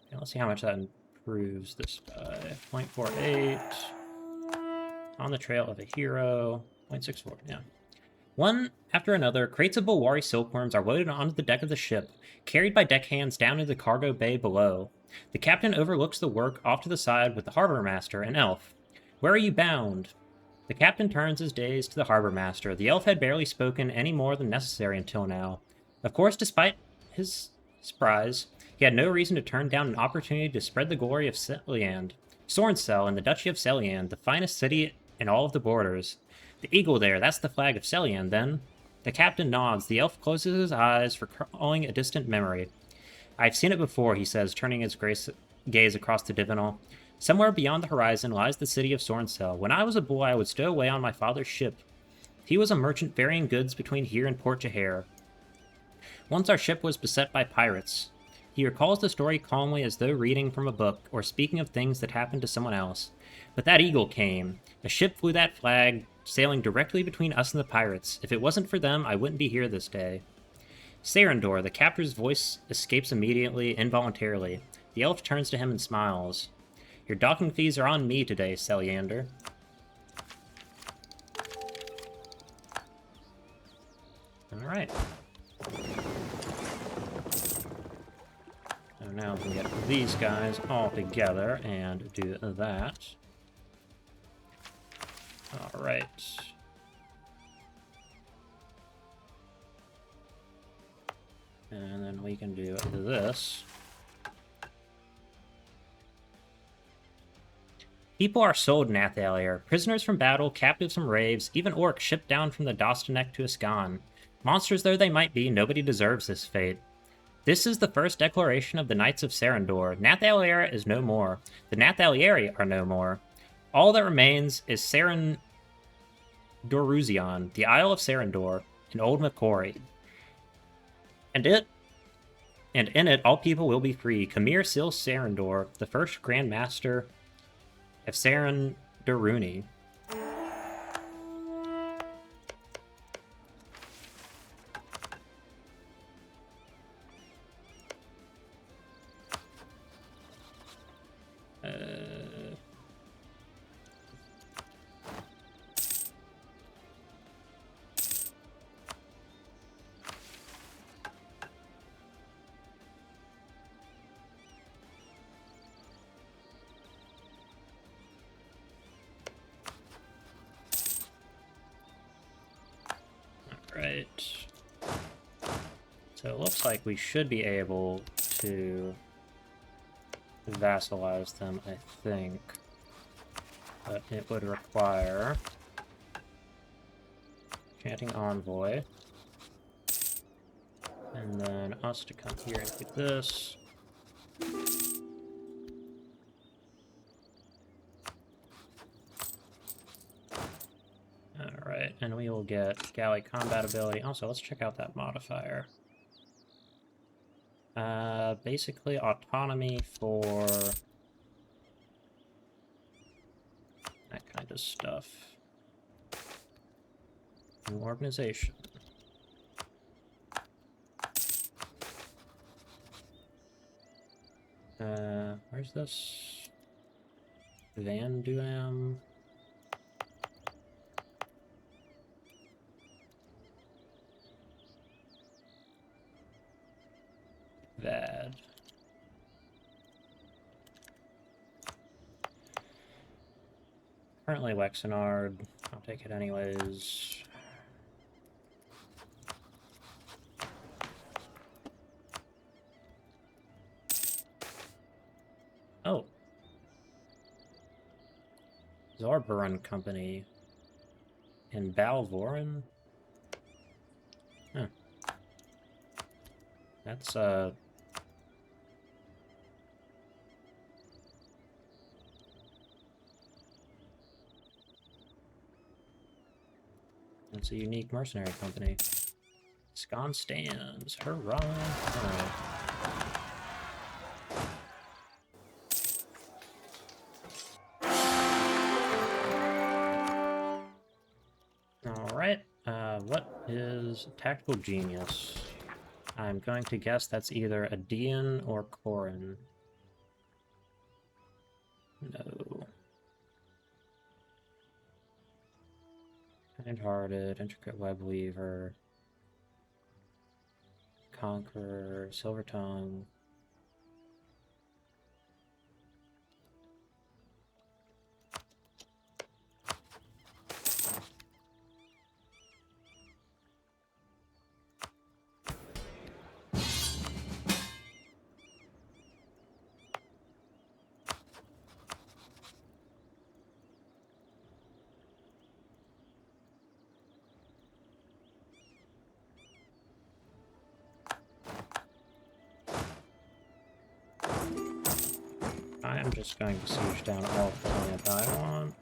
Okay, let's see how much that improves this by. 0.48. On the trail of a hero. 0.64, yeah. One after another, crates of Bulwari silkworms are loaded onto the deck of the ship, carried by deckhands down into the cargo bay below. The captain overlooks the work off to the side with the harbor master, an elf. Where are you bound? The captain turns his gaze to the harbor master. The elf had barely spoken any more than necessary until now. Of course, despite his Surprise. He had no reason to turn down an opportunity to spread the glory of Celliande. Sorncell in the Duchy of Celliande, the finest city in all of the borders. The eagle there, that's the flag of Celliande, then? The captain nods. The elf closes his eyes, recalling a distant memory. I've seen it before, he says, turning his gaze across the divinal. Somewhere beyond the horizon lies the city of Sorncell. When I was a boy, I would stow away on my father's ship. He was a merchant ferrying goods between here and Port Jaher. Once our ship was beset by pirates. He recalls the story calmly as though reading from a book or speaking of things that happened to someone else. But that eagle came. A ship flew that flag, sailing directly between us and the pirates. If it wasn't for them, I wouldn't be here this day. Cerendor, the captor's voice escapes immediately, involuntarily. The elf turns to him and smiles. Your docking fees are on me today, Celliander. Alright. So now we can get these guys all together and do that. Alright. And then we can do this. People are sold in Athalier. Prisoners from battle, captives from raves, even orcs shipped down from the Dostanek to Iskan. Monsters though they might be, nobody deserves this fate. This is the first declaration of the Knights of Cerendor. Nathaliera is no more. The Nathalieri are no more. All that remains is Serendoruzion, the Isle of Cerendor, and Old Macquarie. And in it, all people will be free. Kamir Sil Cerendor, the first Grand Master of Serendoruni. Right. So it looks like we should be able to vassalize them, I think. But it would require Chanting Envoy. And then us to come here and get this. Alright, and we will get galley combat ability. Also, let's check out that modifier. Basically autonomy for that kind of stuff. New organization. Where's this? Van Duam. Vad. Currently Wexenard. I'll take it anyways. Oh. Zorbaran Company in Balvoran? Huh. That's, It's a unique mercenary company. Scon stands. Hurrah! Alright. Alright, what is Tactical Genius? I'm going to guess that's either a Dian or Corin. No. Kind-hearted, intricate web weaver, conqueror, silver tongue. I'm just going to siege down all the land I want.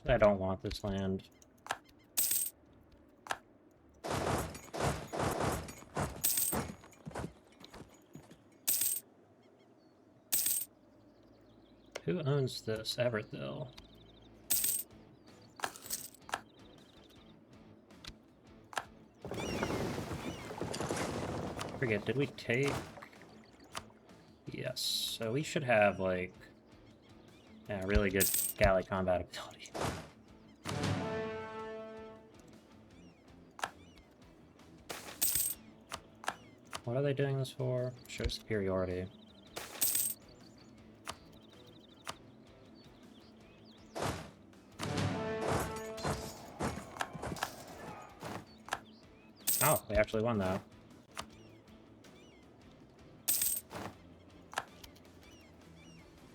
I don't want this land. Who owns this? Everethill. Forget, did we take... Yes, so we should have, like, yeah, really good galley combat ability. What are they doing this for? Show superiority. Oh, we actually won that.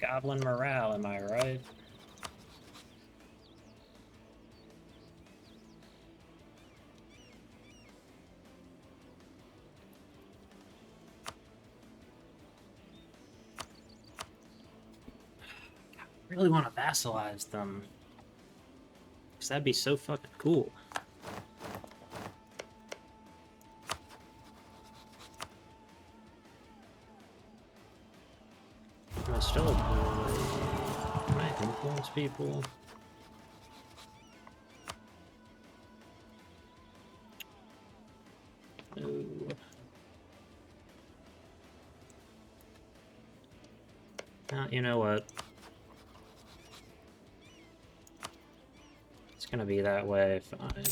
Goblin morale, am I right? I really want to vassalize them. Because that'd be so fucking cool. Am I still can I influence people? No. You know what? It's gonna be that way, fine.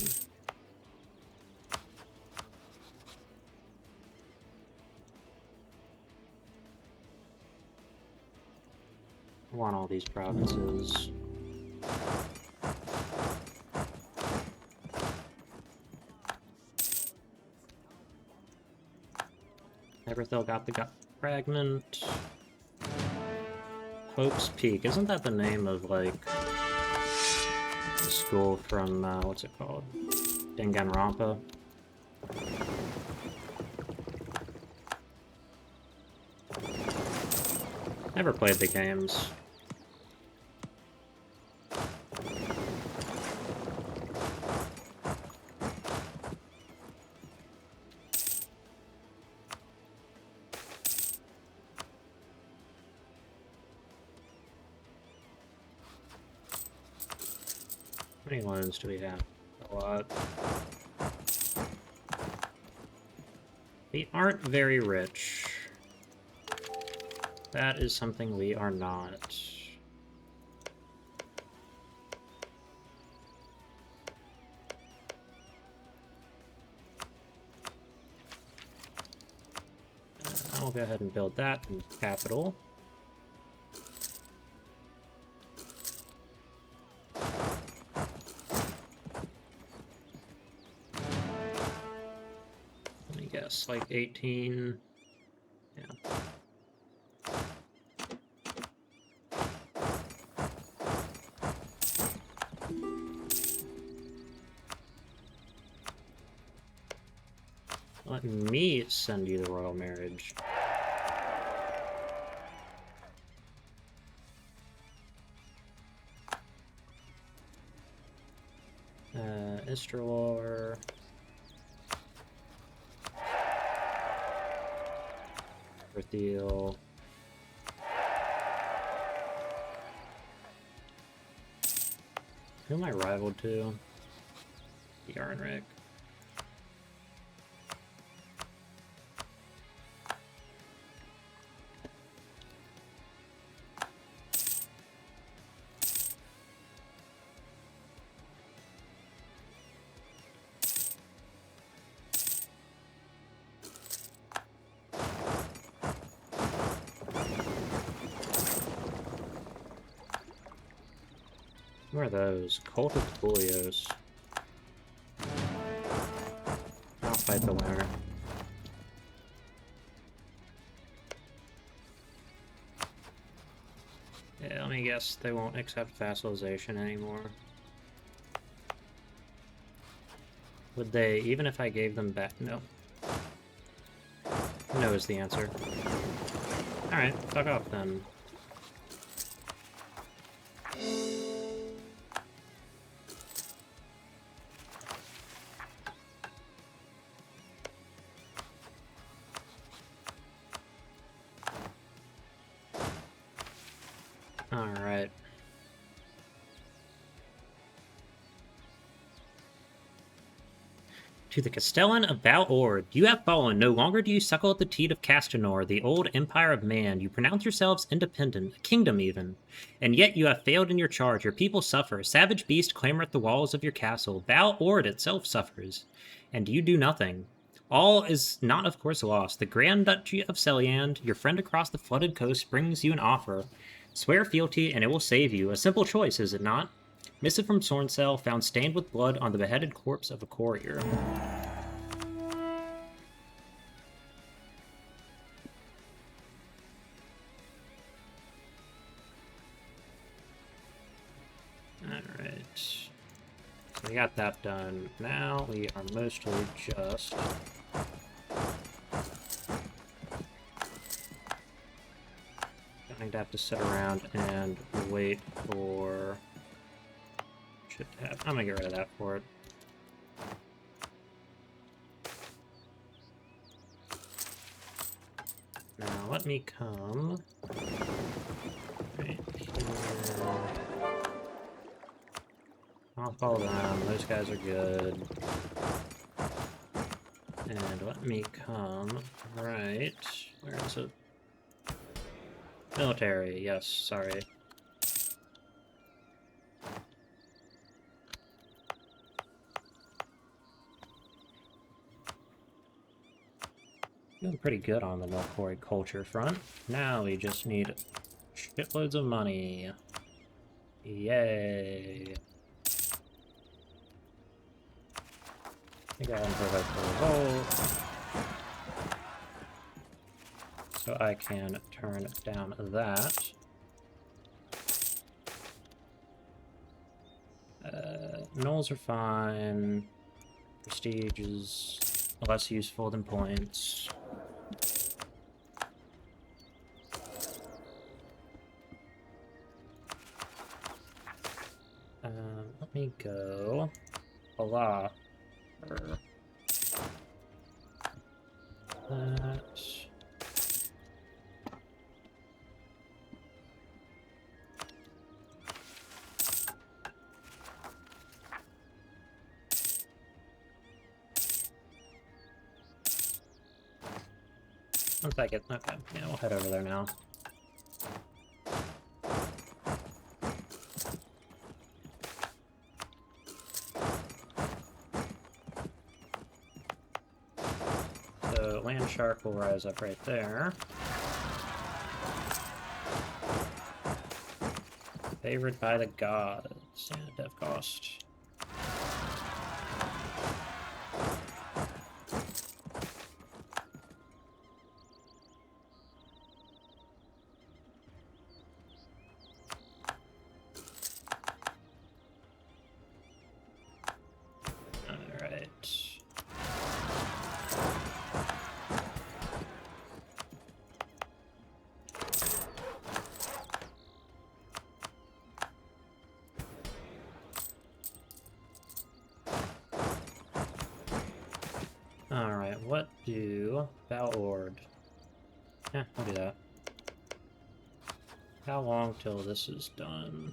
I want all these provinces. Everthill got the fragment. Pope's Peak. Isn't that the name of, like, the school from, what's it called? Danganronpa? Never played the games. How many loans do we have? A lot. We aren't very rich. That is something we are not. I'll go ahead and build that in capital. Let me guess, like 18. Yeah. Let me send you the royal marriage. Istralor. Verthiel. Who am I rivaled to? Yarnrick. Where are those? Cult of Tulios. I'll fight the winner. Yeah, let me guess, they won't accept vassalization anymore. Would they, even if I gave them back? No. No is the answer. Alright, fuck off then. Alright. To the Castellan of Val-Ord, you have fallen. No longer do you suckle at the teat of Castanor, the old empire of man. You pronounce yourselves independent, a kingdom even. And yet you have failed in your charge. Your people suffer. Savage beasts clamor at the walls of your castle. Val-Ord itself suffers. And you do nothing. All is not, of course, lost. The Grand Duchy of Celliande, your friend across the flooded coast, brings you an offer. Swear fealty, and it will save you. A simple choice, is it not? Missive from Sorncell, found stained with blood on the beheaded corpse of a courier. Alright. So we got that done. Now we are mostly just... going to have to sit around and wait for... Should have... I'm gonna get rid of that for it. Now let me come right here. I'll follow them. Those guys are good. And let me come right... Where is it? Military, yes, sorry. Doing pretty good on the Melkori culture front. Now we just need shitloads of money. Yay. I got him for revolt. So I can turn down that. Nulls are fine. Prestige is less useful than points. Let me go a lot. That. One second. Okay, yeah, we'll head over there now. So, Land Shark will rise up right there. Favored by the gods. Yeah, dev cost. Alright, what do Val-Ord? Yeah, I'll do that. How long till this is done?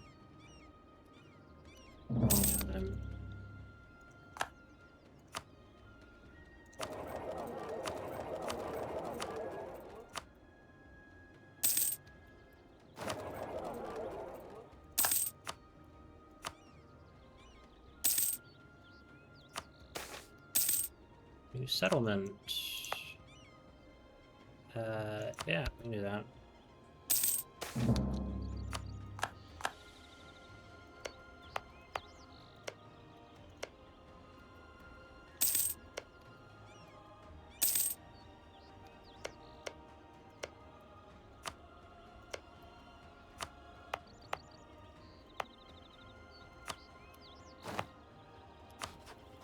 Long time. New settlement. Yeah, we can do that.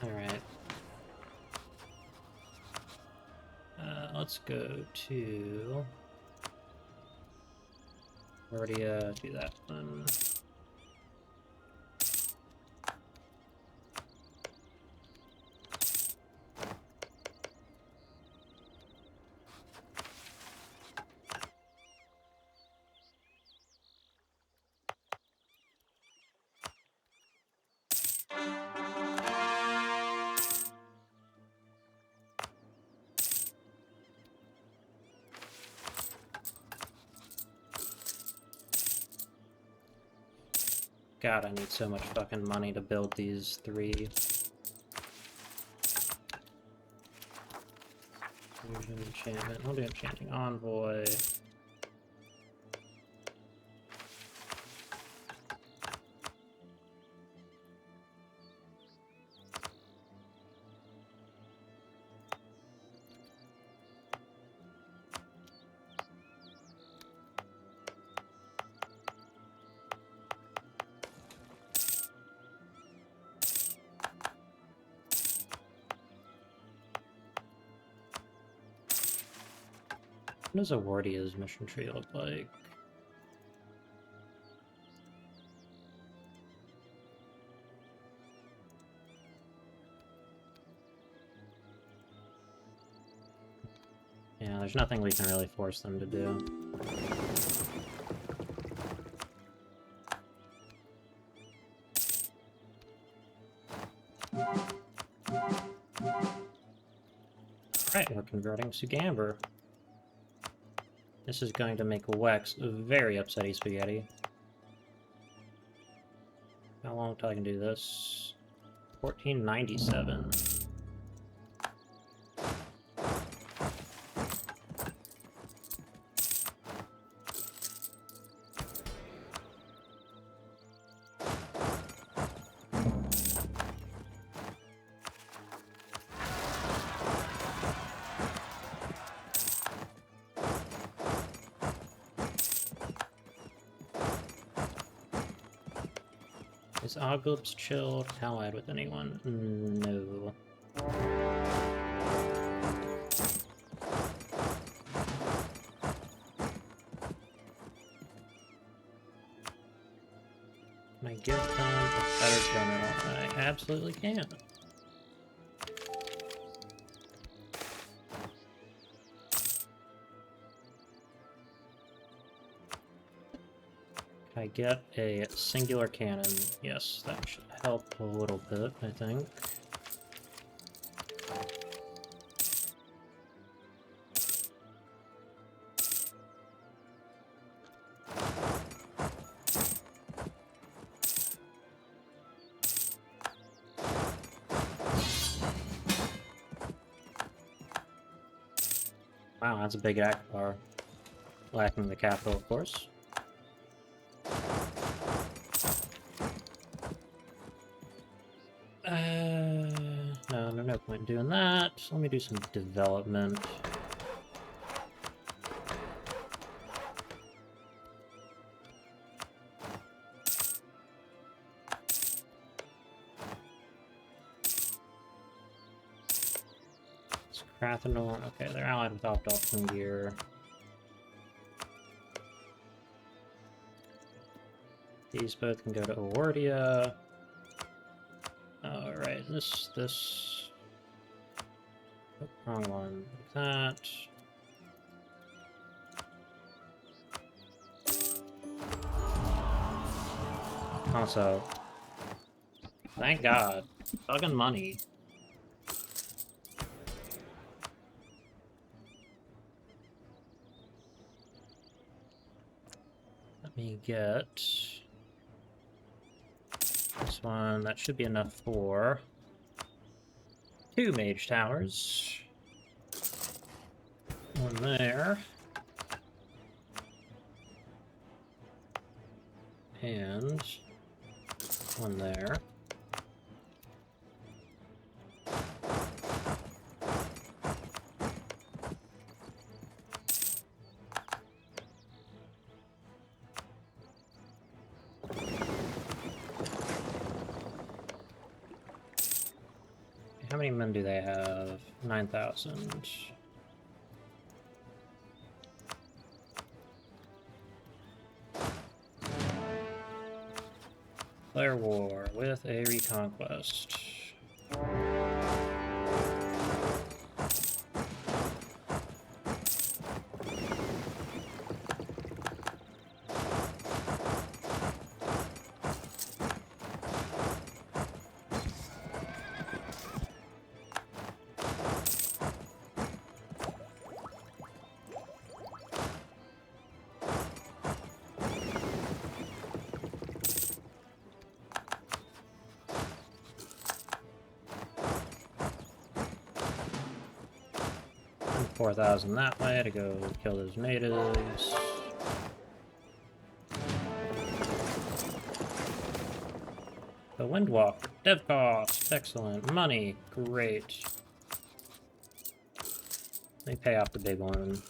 Alright. Let's go to... Already do that one. God, I need so much fucking money to build these 3. Fusion enchantment. I'll do enchanting envoy. What does Awardia's mission tree look like? Yeah, there's nothing we can really force them to do. Alright, we're converting to Gamber. This is going to make Wex very upsetty spaghetti. How long till I can do this? 1497. Is Oglip's chilled allied with anyone? No. Can I give them a better general? I absolutely can. Can I get a singular cannon? Yes, that should help a little bit, I think. Wow, that's a big Akbar. Lacking the capital, of course. No point in doing that. So let me do some development. Krathenor. Okay, they're allied with Opdolfingir. These both can go to Awardia. Alright, this... Oh, wrong one. Like that. Also, Thank God. Fucking money. Let me get this one. That should be enough for 2 mage towers. One there. And one there. How many men do they have? 9,000. Declare war with a reconquest. And 4,000 that way to go kill those natives. The Windwalker, dev cost, excellent. Money, great. Let me pay off the big one.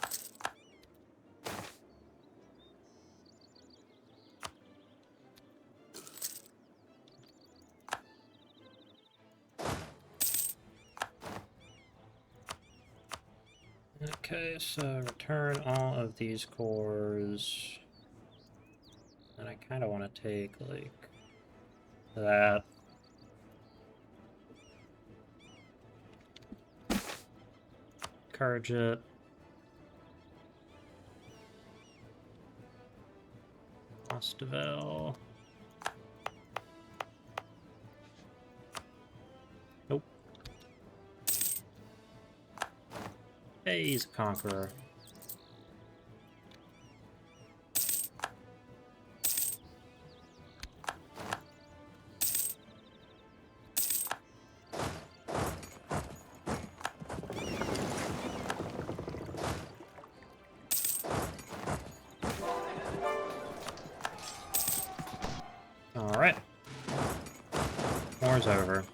Okay, so return all of these cores. And I kind of want to take, like, that. Encourage it. Ostavel. Nope. Hey, he's a conqueror. Alright. War's over.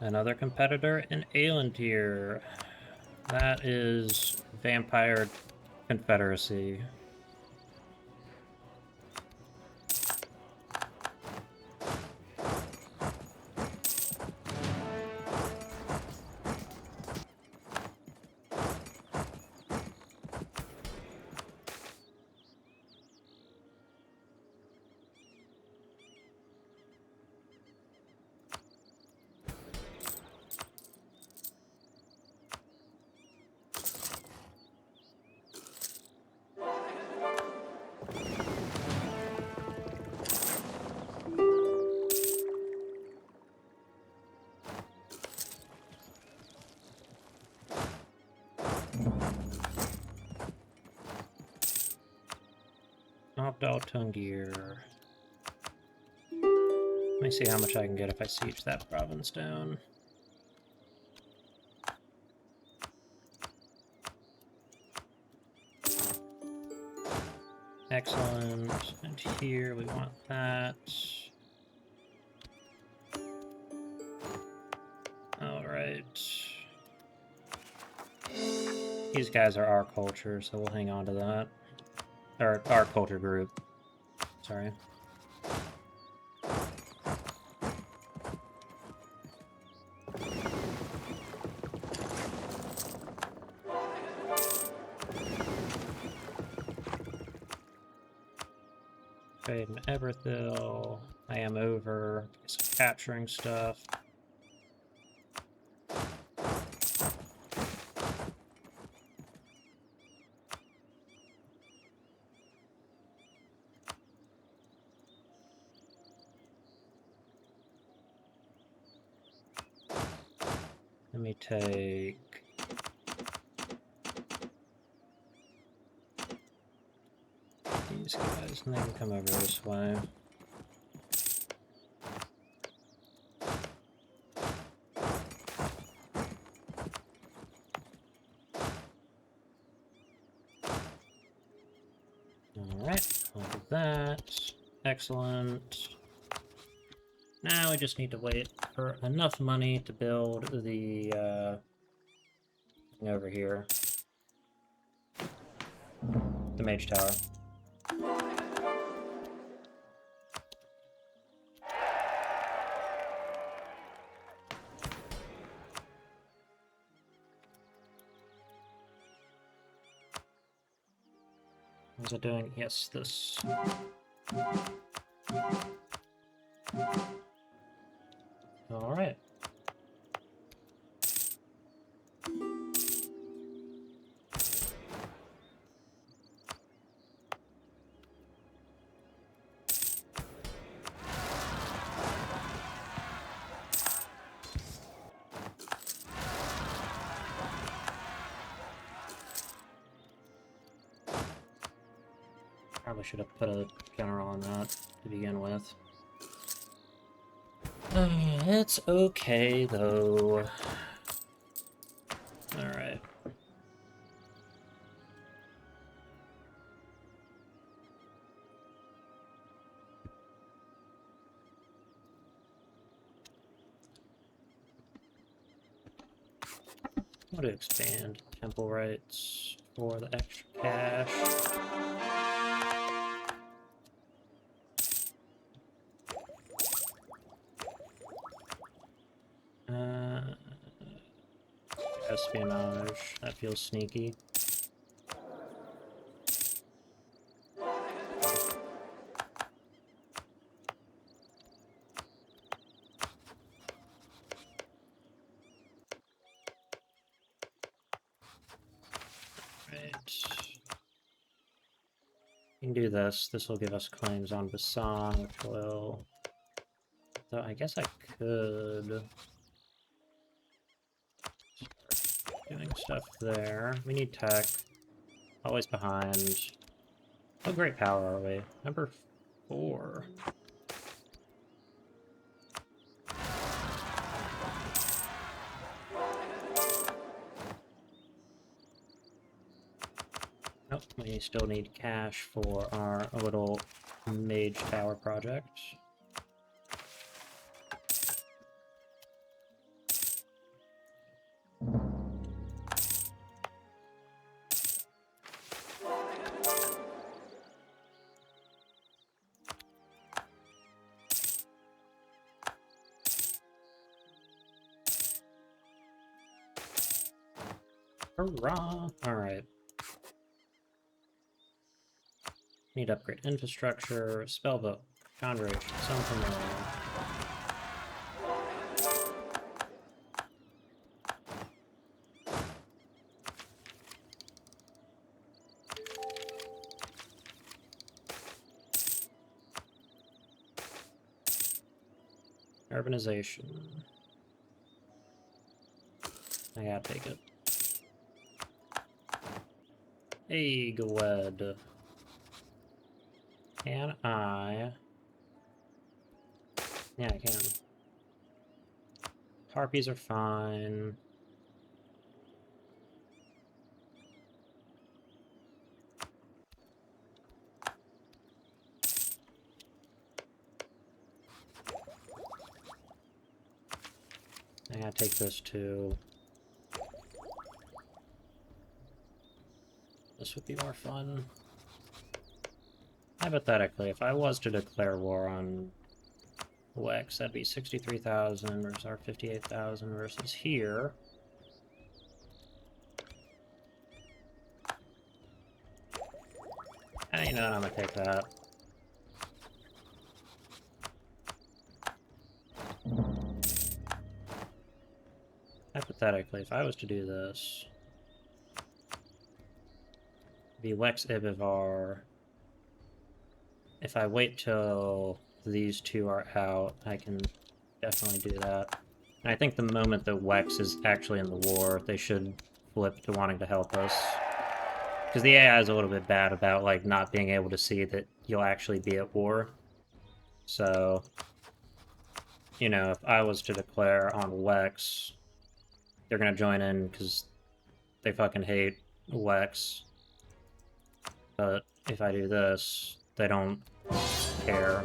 Another competitor in Aelantir. That is Vampire Confederacy. Opdal Tungir. Let me see how much I can get if I siege that province down. Excellent. And here we want that. Alright. These guys are our culture, so we'll hang on to that. Or our culture group. Sorry. Trade in Everthil. I am over. Some capturing stuff. Let me take... these guys, and they can come over this way. Alright, look at that. Excellent. Now we just need to wait for enough money to build the thing over here. The mage tower. What is it doing? Yes, this. Alright. Probably should have put a general on that to begin with. It's okay, though. Alright. I want to expand temple rights for the extra cash. Espionage. That feels sneaky. Right. We can do this. This will give us claims on Basan, which will... Though I guess I could... start doing stuff there. We need tech. Always behind. How great power are we? Number 4. Nope, we still need cash for our little mage tower project. Hurrah! Alright. Need to upgrade infrastructure, spellbook, conjuration, something more. Urbanization. I gotta take it. Hey, go ahead. Can I... Yeah, I can. Harpies are fine. I gotta take this too. This would be more fun. Hypothetically, if I was to declare war on Wex, that'd be 63,000 versus our 58,000 versus here. You know what, I'm gonna take that. Hypothetically, if I was to do this, it'd be Wex Ibivar. If I wait till these two are out, I can definitely do that. And I think the moment that Wex is actually in the war, they should flip to wanting to help us. Because the AI is a little bit bad about, like, not being able to see that you'll actually be at war. So, you know, if I was to declare on Wex, they're gonna join in because they fucking hate Wex. But if I do this, they don't care.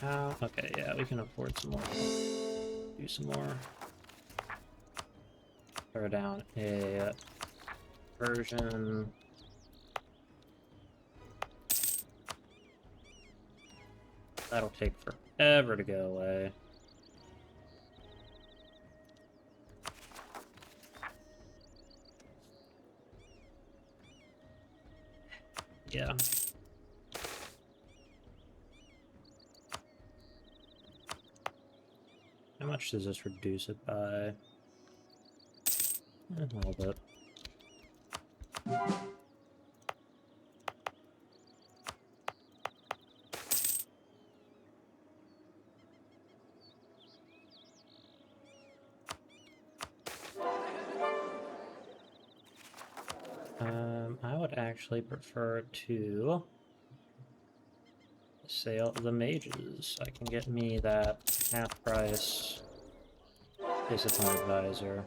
How? Okay, yeah, we can afford some more. Do some more. Throw down a version. That'll take forever to go away. Yeah. How much does this reduce it by? A little bit. I would actually prefer to sale the mages. I can get me that half price discipline advisor.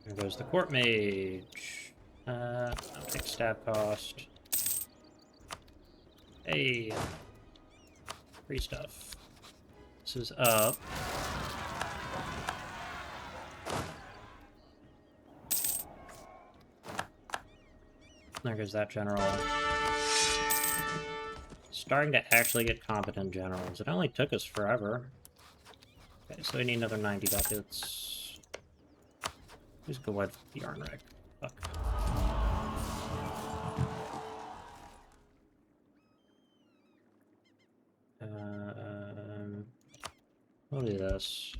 There goes the court mage. I'll take stab cost. Hey, free stuff. This is up. There goes that general. Starting to actually get competent generals. It only took us forever. Okay, so we need another 90 ducats. Who's go with the Yarnwreck? Fuck. We'll do this.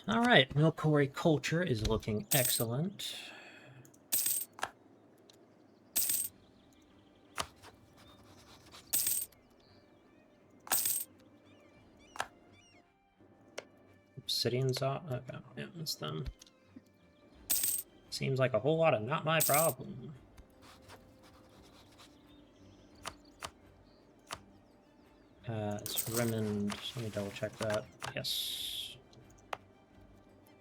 Alright, Milkori culture is looking excellent. Obsidian's off? Okay, yeah, it's them. Seems like a whole lot of not my problem. It's Remnant. Let me double check that. Yes.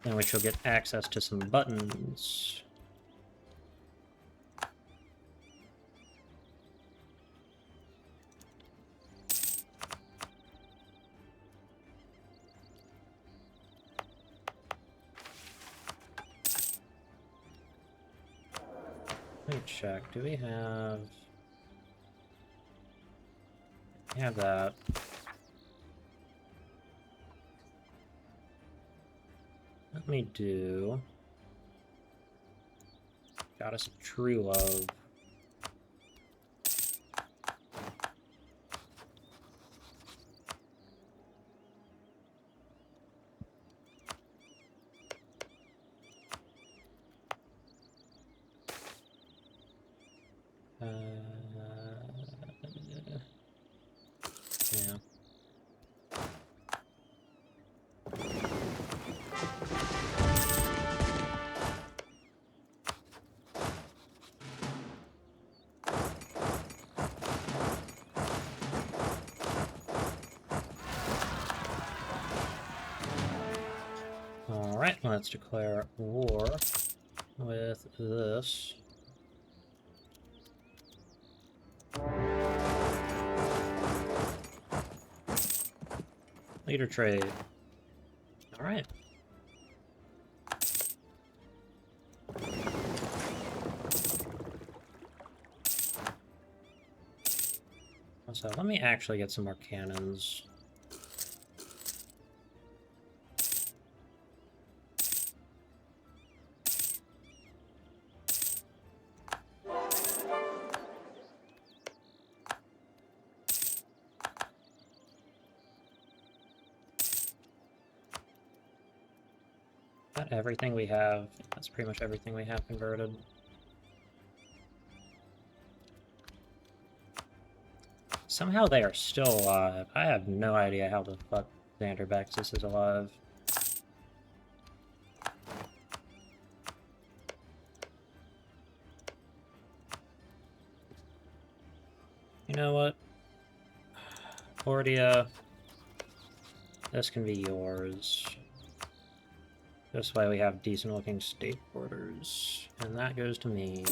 Then we shall get access to some buttons. Let me check. Do we have... We have that. Let me do... Goddess of True Love. Yeah. Alright, let's declare war with this. Leader trade. Alright. So let me actually get some more cannons. That everything we have? That's pretty much everything we have converted. Somehow they are still alive. I have no idea how the fuck Xanderbexis is alive. You know what? Ordia, this can be yours. This way we have decent looking state borders. And that goes to me.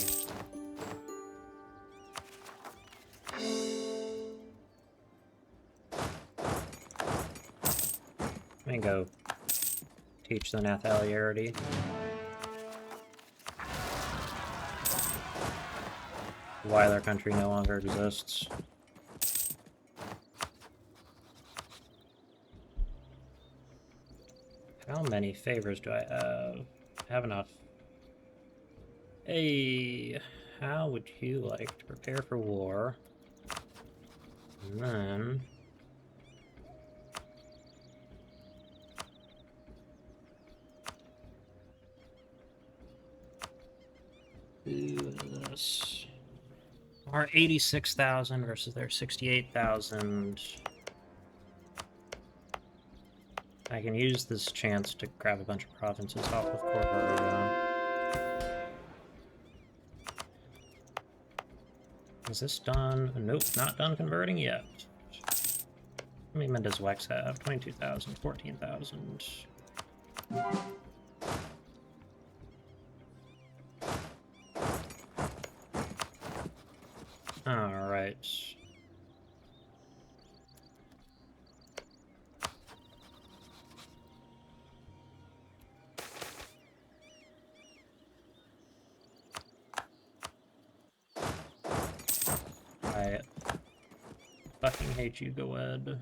Let me go teach the Nathaliarity. Why their country no longer exists. How many favors do I have? I have enough. Hey, how would you like to prepare for war? And then... do this. Our 86,000 versus their 68,000. I can use this chance to grab a bunch of provinces off of Corvaria. Is this done? Nope, not done converting yet. How many men does Wex have? 22,000, 14,000. Alright. I fucking hate you, Goed.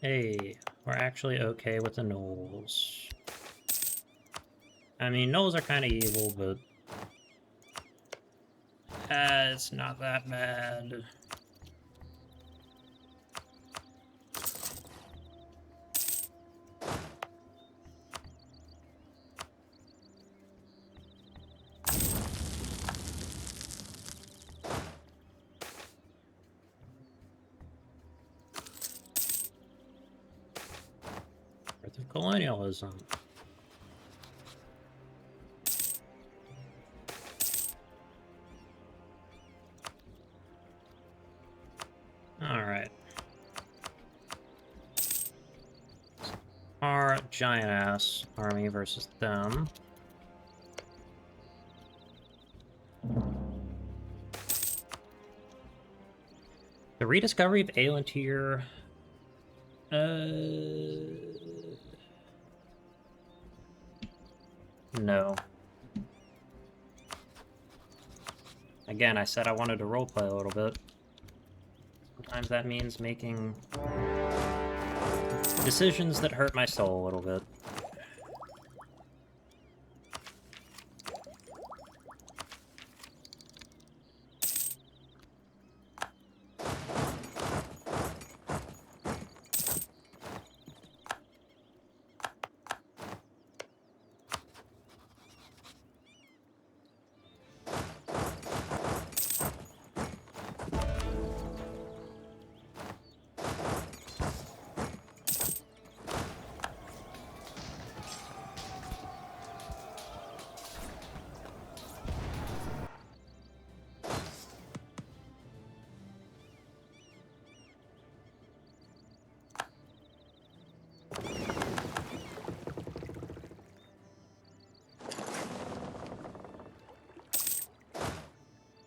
Hey, we're actually okay with the gnolls. I mean, gnolls are kind of evil, but... it's not that bad. Birth of colonialism. Alright. Our giant-ass army versus them. The rediscovery of Aelantir... no. Again, I said I wanted to roleplay a little bit. Sometimes that means making decisions that hurt my soul a little bit.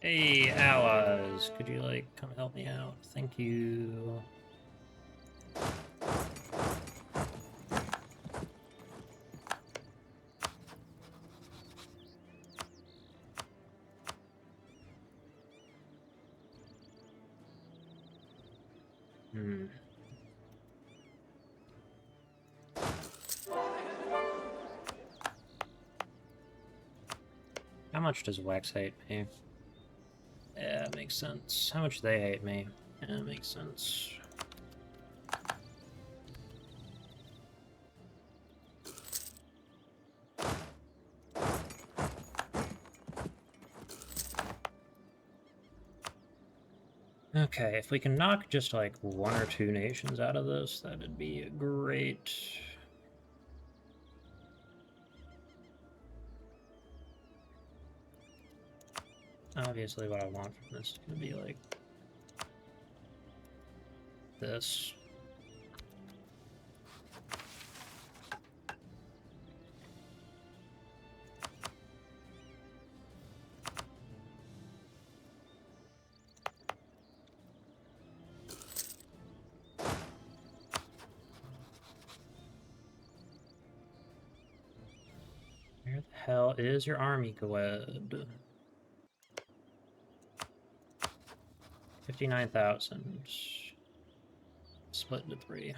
Hey, allies, could you, like, come help me out? Thank you. Hmm. How much does Wax hate me? Yeah, makes sense. How much they hate me? Yeah, makes sense. Okay, if we can knock just like 1 or 2 nations out of this, that'd be great. Obviously, what I want from this is gonna be like this. Where the hell is your army, Gwed? 59,000. Split into 3.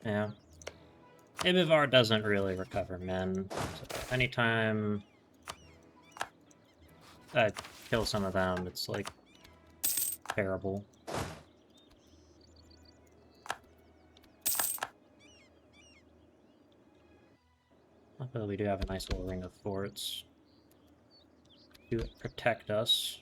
Yeah. Ibivar doesn't really recover men, so anytime I kill some of them, it's like terrible. Luckily, we do have a nice little ring of forts to protect us.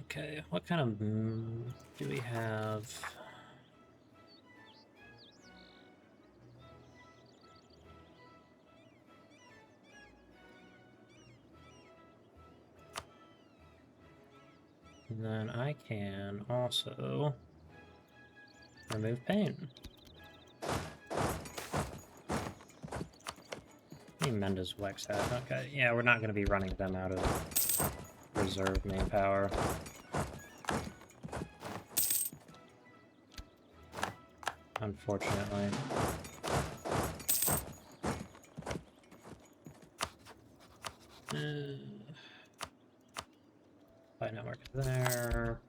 Okay, what kind of do we have? And then I can also remove pain. Mendes Wex hat. Okay, yeah, we're not going to be running them out of reserve main power. Unfortunately. Fight network there.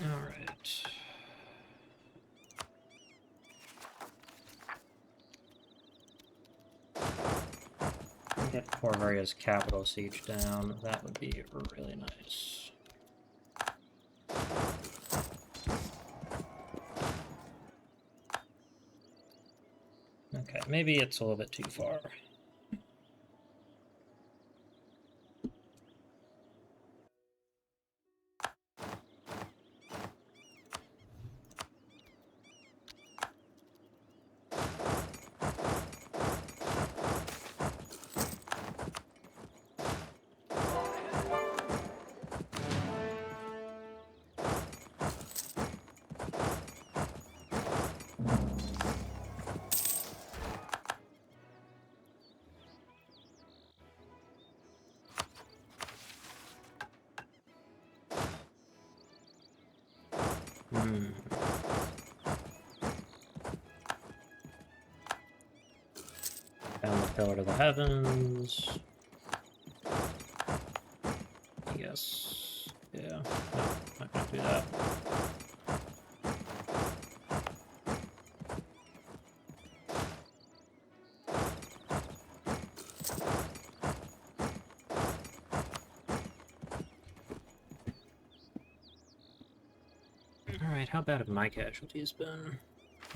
Alright. Get Corvaria's capital siege down. That would be really nice. Okay, maybe it's a little bit too far. Pillar to the heavens. Yes. Yeah. No, not gonna do that. Alright, how bad have my casualties been?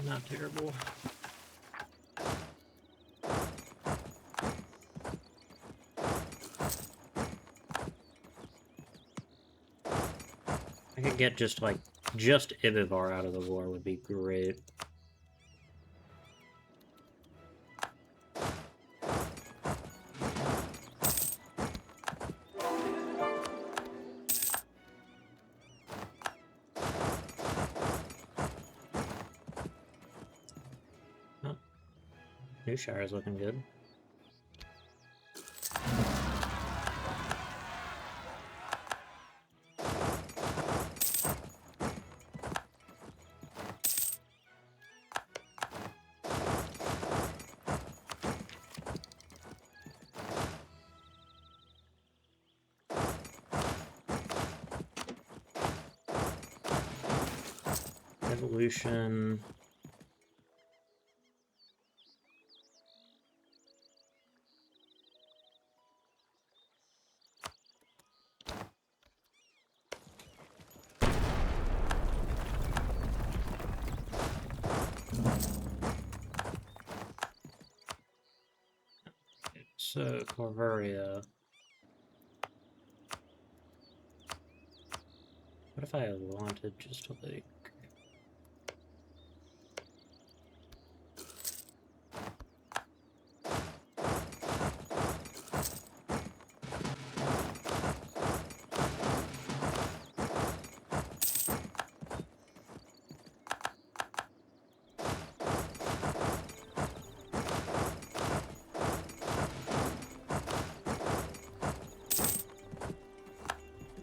Not terrible. I could get just Ibivar out of the war would be great. Oh. New Shire's looking good. Evolution. So, Corvaria. What if I wanted just to, like...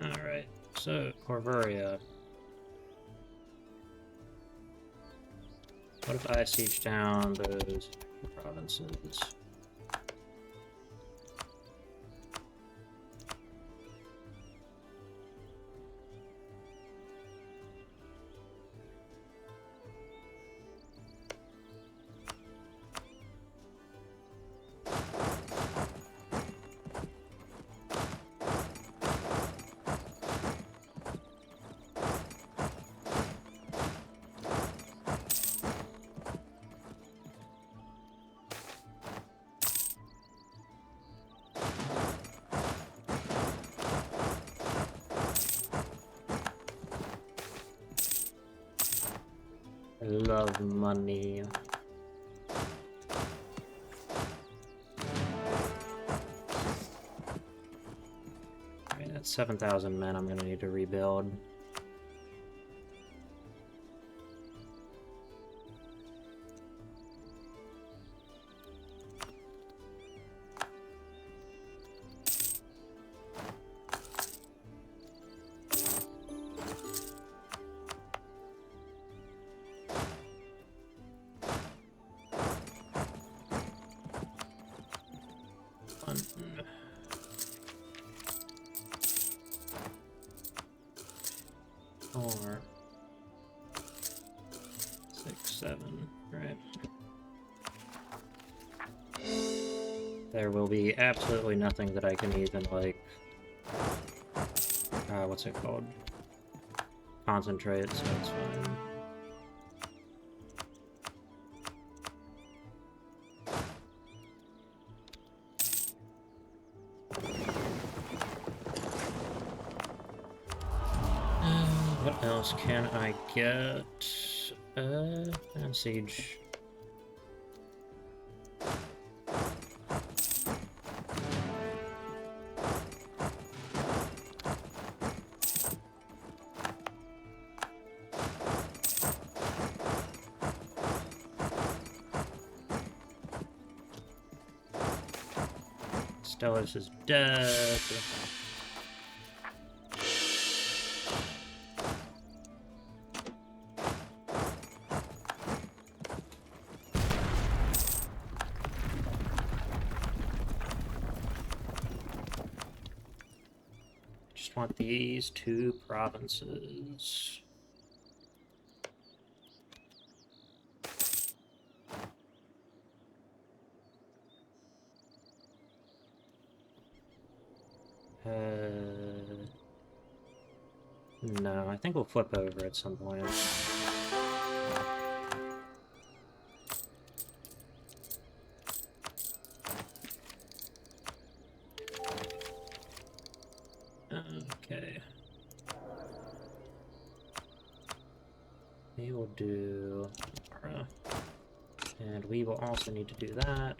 Alright, so, Corvaria. What if I siege down those provinces? I love money. Alright, that's 7,000 men I'm gonna need to rebuild. Four, 6, 7, right. There will be absolutely nothing that I can even, like, what's it called? Concentrate, so it's fine. What else can I get? And siege. Stellis is dead. just want these 2 provinces. No, I think we'll flip over at some point. Okay. We will do Mara. And we will also need to do that.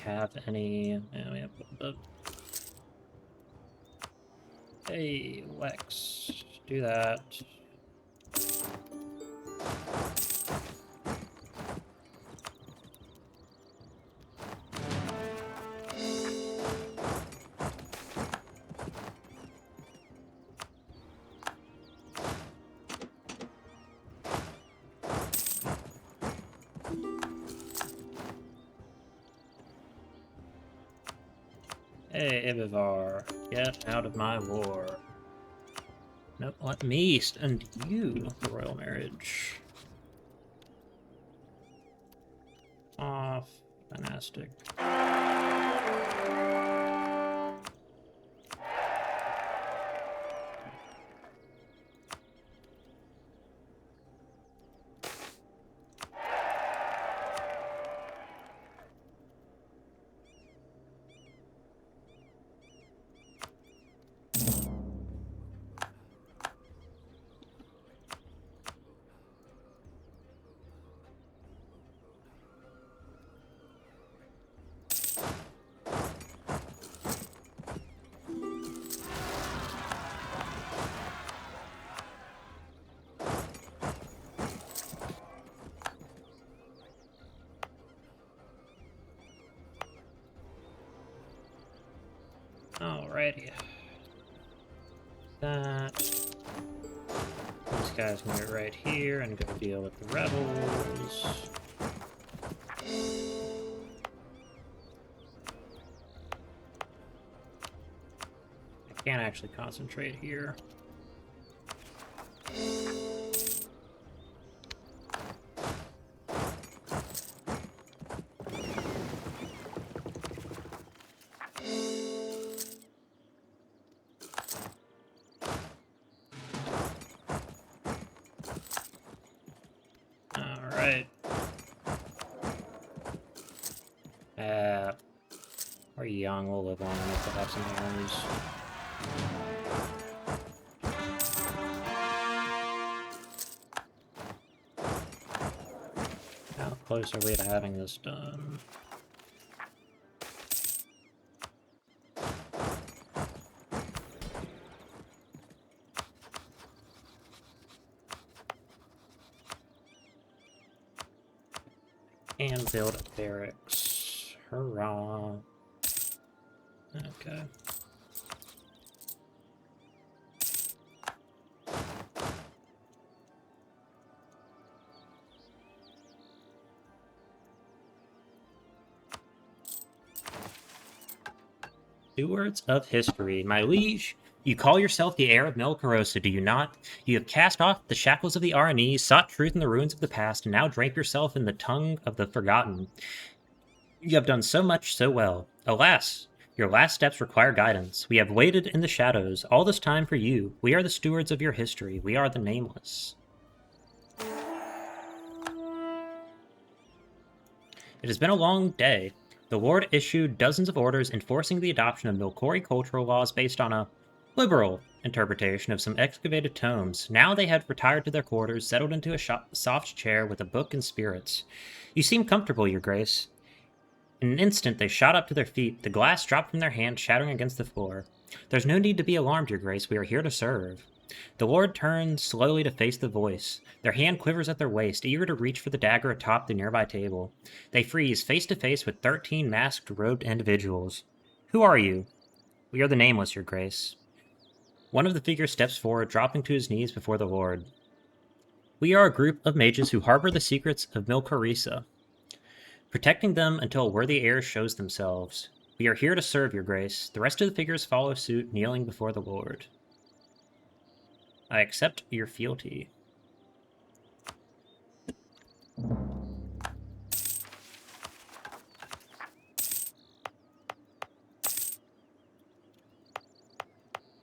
Have any... Yeah, we have a... Hey, Lex, do that. Hey, Ibivar, get out of my war. Nope, let me and you the royal marriage. Off, dynastic. Alrighty. That. These guys can get right here and go deal with the rebels. I can't actually concentrate here. We're young, we'll live on enough to have some heirs. How close are we to having this done? And build barracks. Hurrah. Okay. Stewards of history. My liege, you call yourself the heir of Melcarosa, do you not? You have cast off the shackles of the Aranese, sought truth in the ruins of the past, and now drape yourself in the tongue of the forgotten. You have done so much so well. Alas, your last steps require guidance. We have waited in the shadows all this time for you. We are the stewards of your history. We are the nameless. It has been a long day. The Lord issued dozens of orders enforcing the adoption of Milcori cultural laws based on a liberal interpretation of some excavated tomes. Now they had retired to their quarters, settled into a soft chair with a book and spirits. You seem comfortable, Your Grace. In an instant, they shot up to their feet. The glass dropped from their hands, shattering against the floor. There's no need to be alarmed, Your Grace. We are here to serve. The Lord turns slowly to face the voice. Their hand quivers at their waist, eager to reach for the dagger atop the nearby table. They freeze, face to face with 13 masked, robed individuals. Who are you? We are the Nameless, Your Grace. One of the figures steps forward, dropping to his knees before the Lord. We are a group of mages who harbor the secrets of Milcarisa, protecting them until a worthy heir shows themselves. We are here to serve, Your Grace. The rest of the figures follow suit, kneeling before the Lord. I accept your fealty.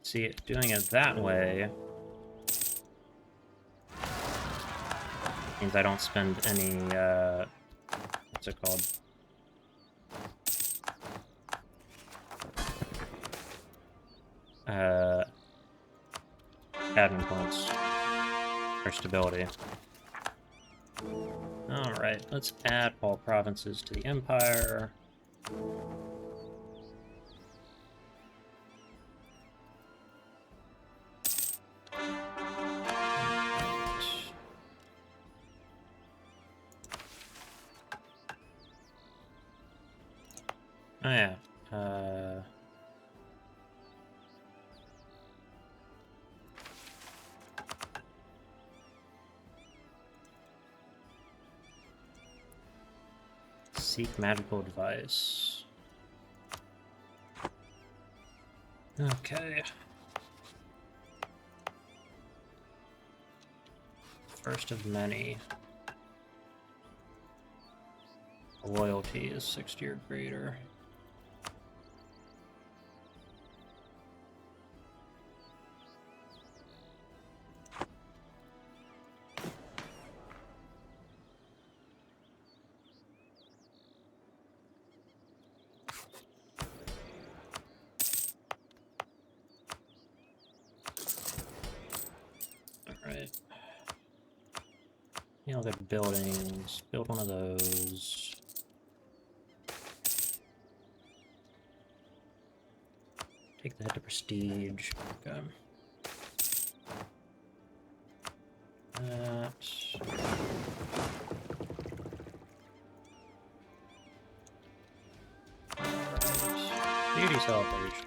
See, doing it that way means I don't spend any, what's it called? Admin points for stability. Alright, let's add all provinces to the Empire. Oh yeah, seek magical advice. Okay. First of many. Loyalty is 60 or greater. Alright. You know, the buildings. Build one of those. Take the hit to prestige. Okay. That. Alright. Beauty celebration.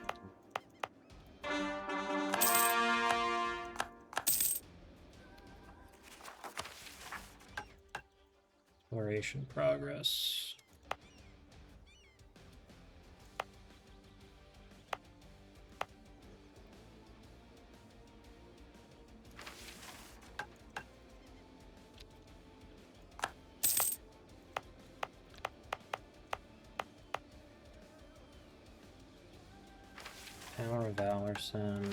Exploration progress. Tower of Valerson.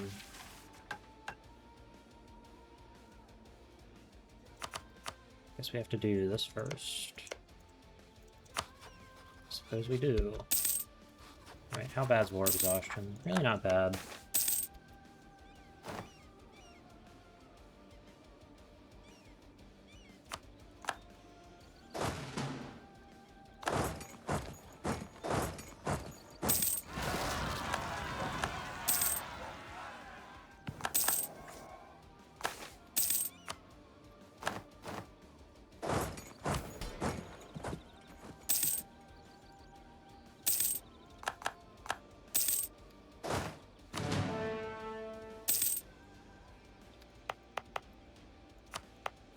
Guess we have to do this first. Suppose we do. Alright, how bad's war exhaustion? Really not bad.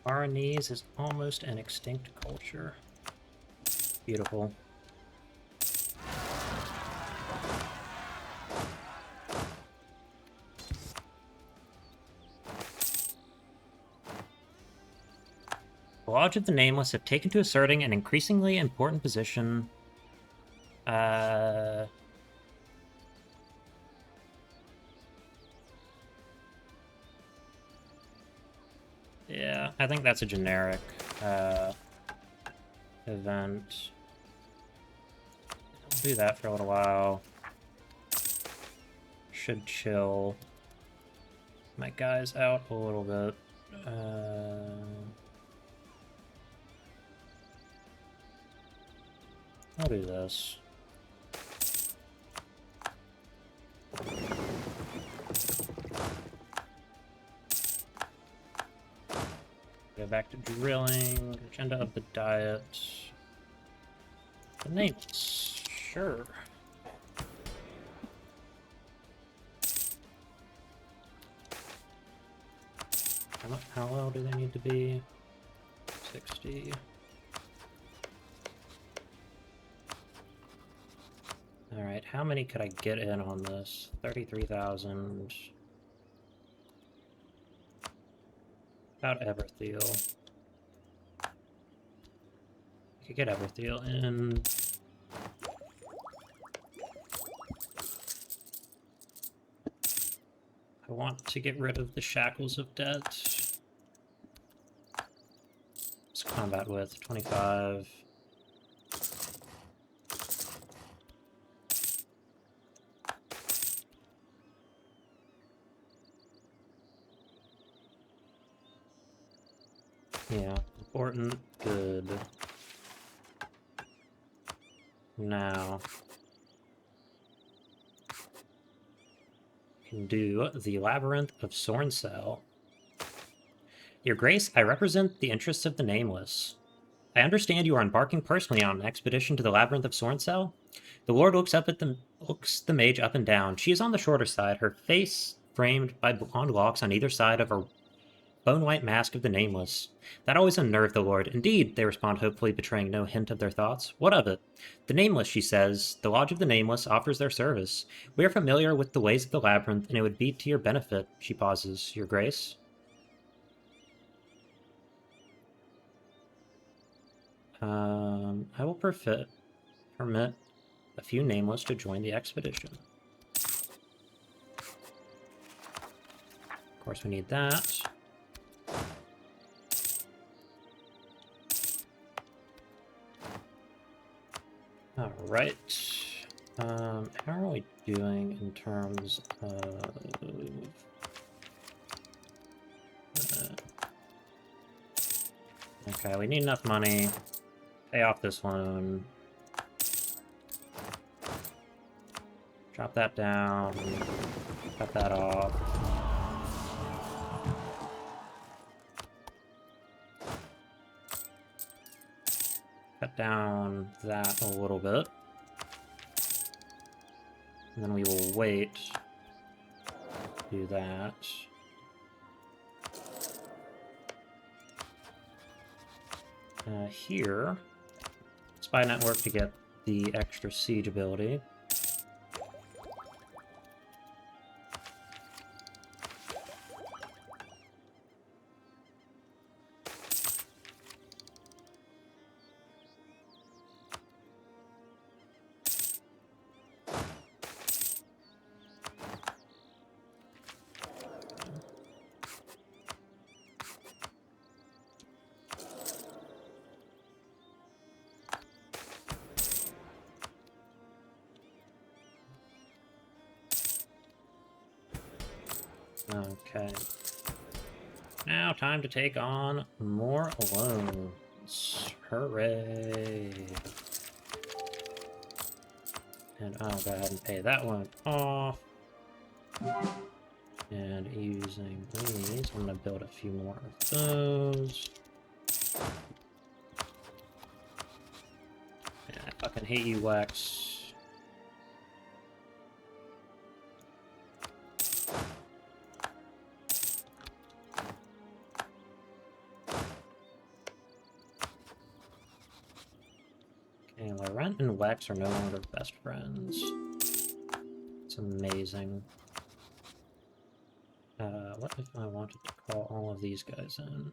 Aranese is almost an extinct culture. Beautiful. The Lodge of the Nameless have taken to asserting an increasingly important position. Yeah, I think that's a generic event. I'll do that for a little while. Should chill my guys out a little bit. I'll do this. go back to drilling. Agenda of the diet. The names. Sure. How low do they need to be? 60. Alright, how many could I get in on this? 33,000. About Everthiel. I could get Everthiel in. I want to get rid of the shackles of debt. Let's combat with 25. Yeah, important, good. Now, we can do the Labyrinth of Sorncell. Your Grace, I represent the interests of the Nameless. I understand you are embarking personally on an expedition to the Labyrinth of Sorncell. The Lord looks the mage up and down. She is on the shorter side, her face framed by blonde locks on either side of her bone-white mask of the Nameless. That always unnerved the Lord. Indeed, they respond, hopefully betraying no hint of their thoughts. What of it? The Nameless, she says. The Lodge of the Nameless offers their service. We are familiar with the ways of the Labyrinth, and it would be to your benefit. She pauses. Your Grace? I will permit a few Nameless to join the expedition. Of course, we need that. Alright. How are we doing in terms of... okay, we need enough money. Pay off this loan. Drop that down. Cut that off. Cut down that a little bit. And then we will wait. Do that. Here, spy network to get the extra siege ability. Okay. Now, time to take on more loans. Hooray! And I'll go ahead and pay that one off. And using these, I'm going to build a few more of those. Yeah, I fucking hate you, Wax. Laurent and Wax are no longer best friends. It's amazing. What if I wanted to call all of these guys in?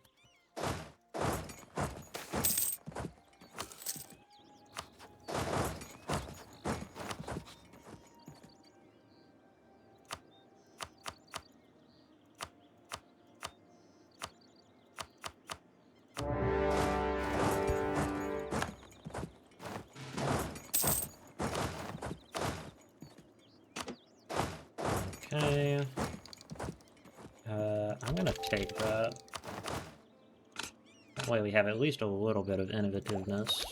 Okay. I'm gonna take that. That way we have at least a little bit of innovativeness.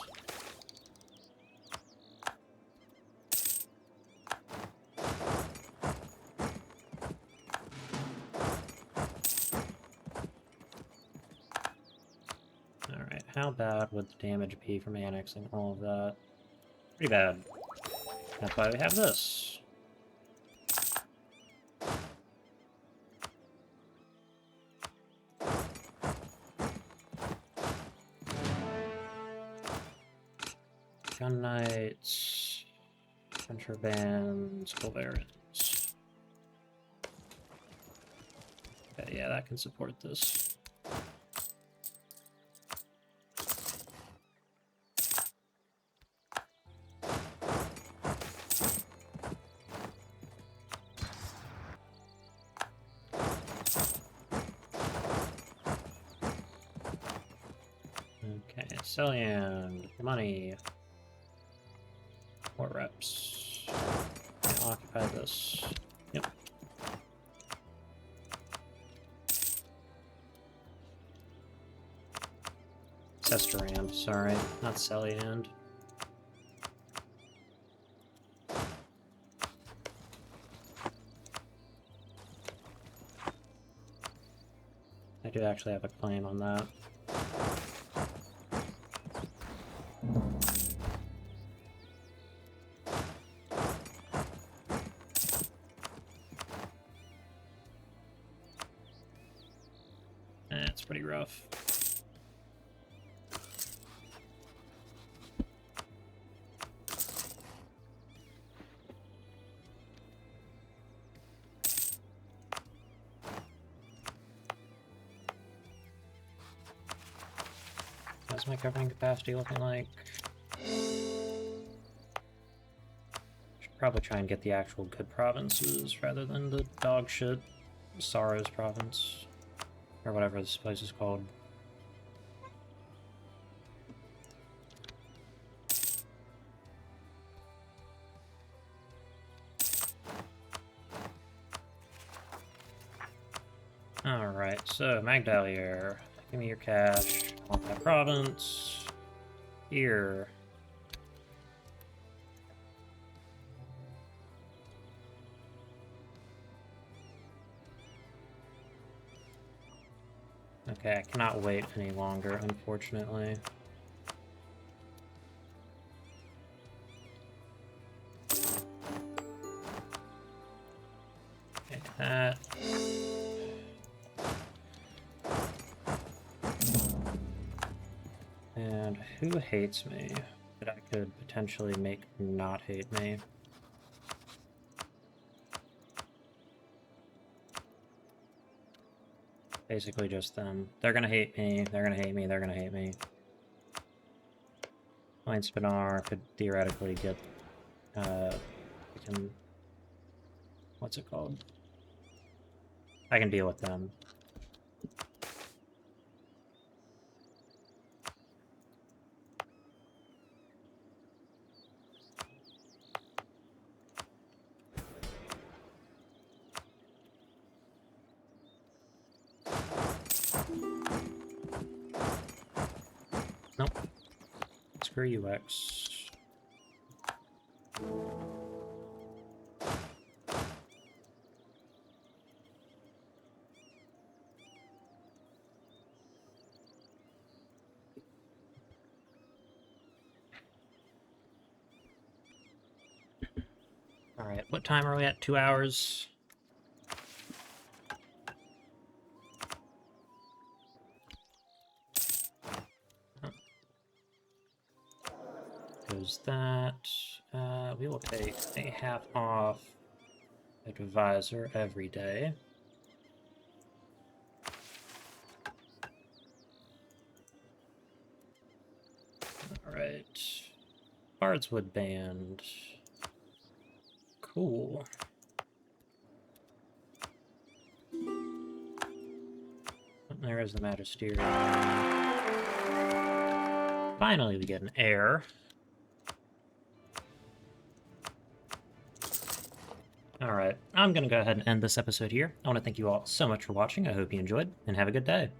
how bad would the damage be from annexing all of that? Pretty bad. That's why we have this. Gun Knights, Contrabands, Bulgarians. Okay, yeah, that can support this. Okay, Celliande, money. More reps. I'll occupy this. Yep. Cesterand, sorry, not Celliande. I do actually have a claim on that. It's pretty rough. How's my governing capacity looking like? Should probably try and get the actual good provinces rather than the dog shit Saros province. Or whatever this place is called. Alright, so Magdallier, give me your cash. I want that province. Here. Okay, I cannot wait any longer, unfortunately. Okay, that. And who hates me that I could potentially make not hate me? Basically just them. They're gonna hate me, they're gonna hate me, they're gonna hate me. Anbennar could theoretically get, what's it called? I can deal with them. Nope. Screw you, X. Alright, what time are we at? 2 hours? Goes that. We will take a half off advisor every day. Alright. Bardswood Band. Cool. There is the Magisterium. Finally, we get an heir. Alright, I'm going to go ahead and end this episode here. I want to thank you all so much for watching. I hope you enjoyed, and have a good day.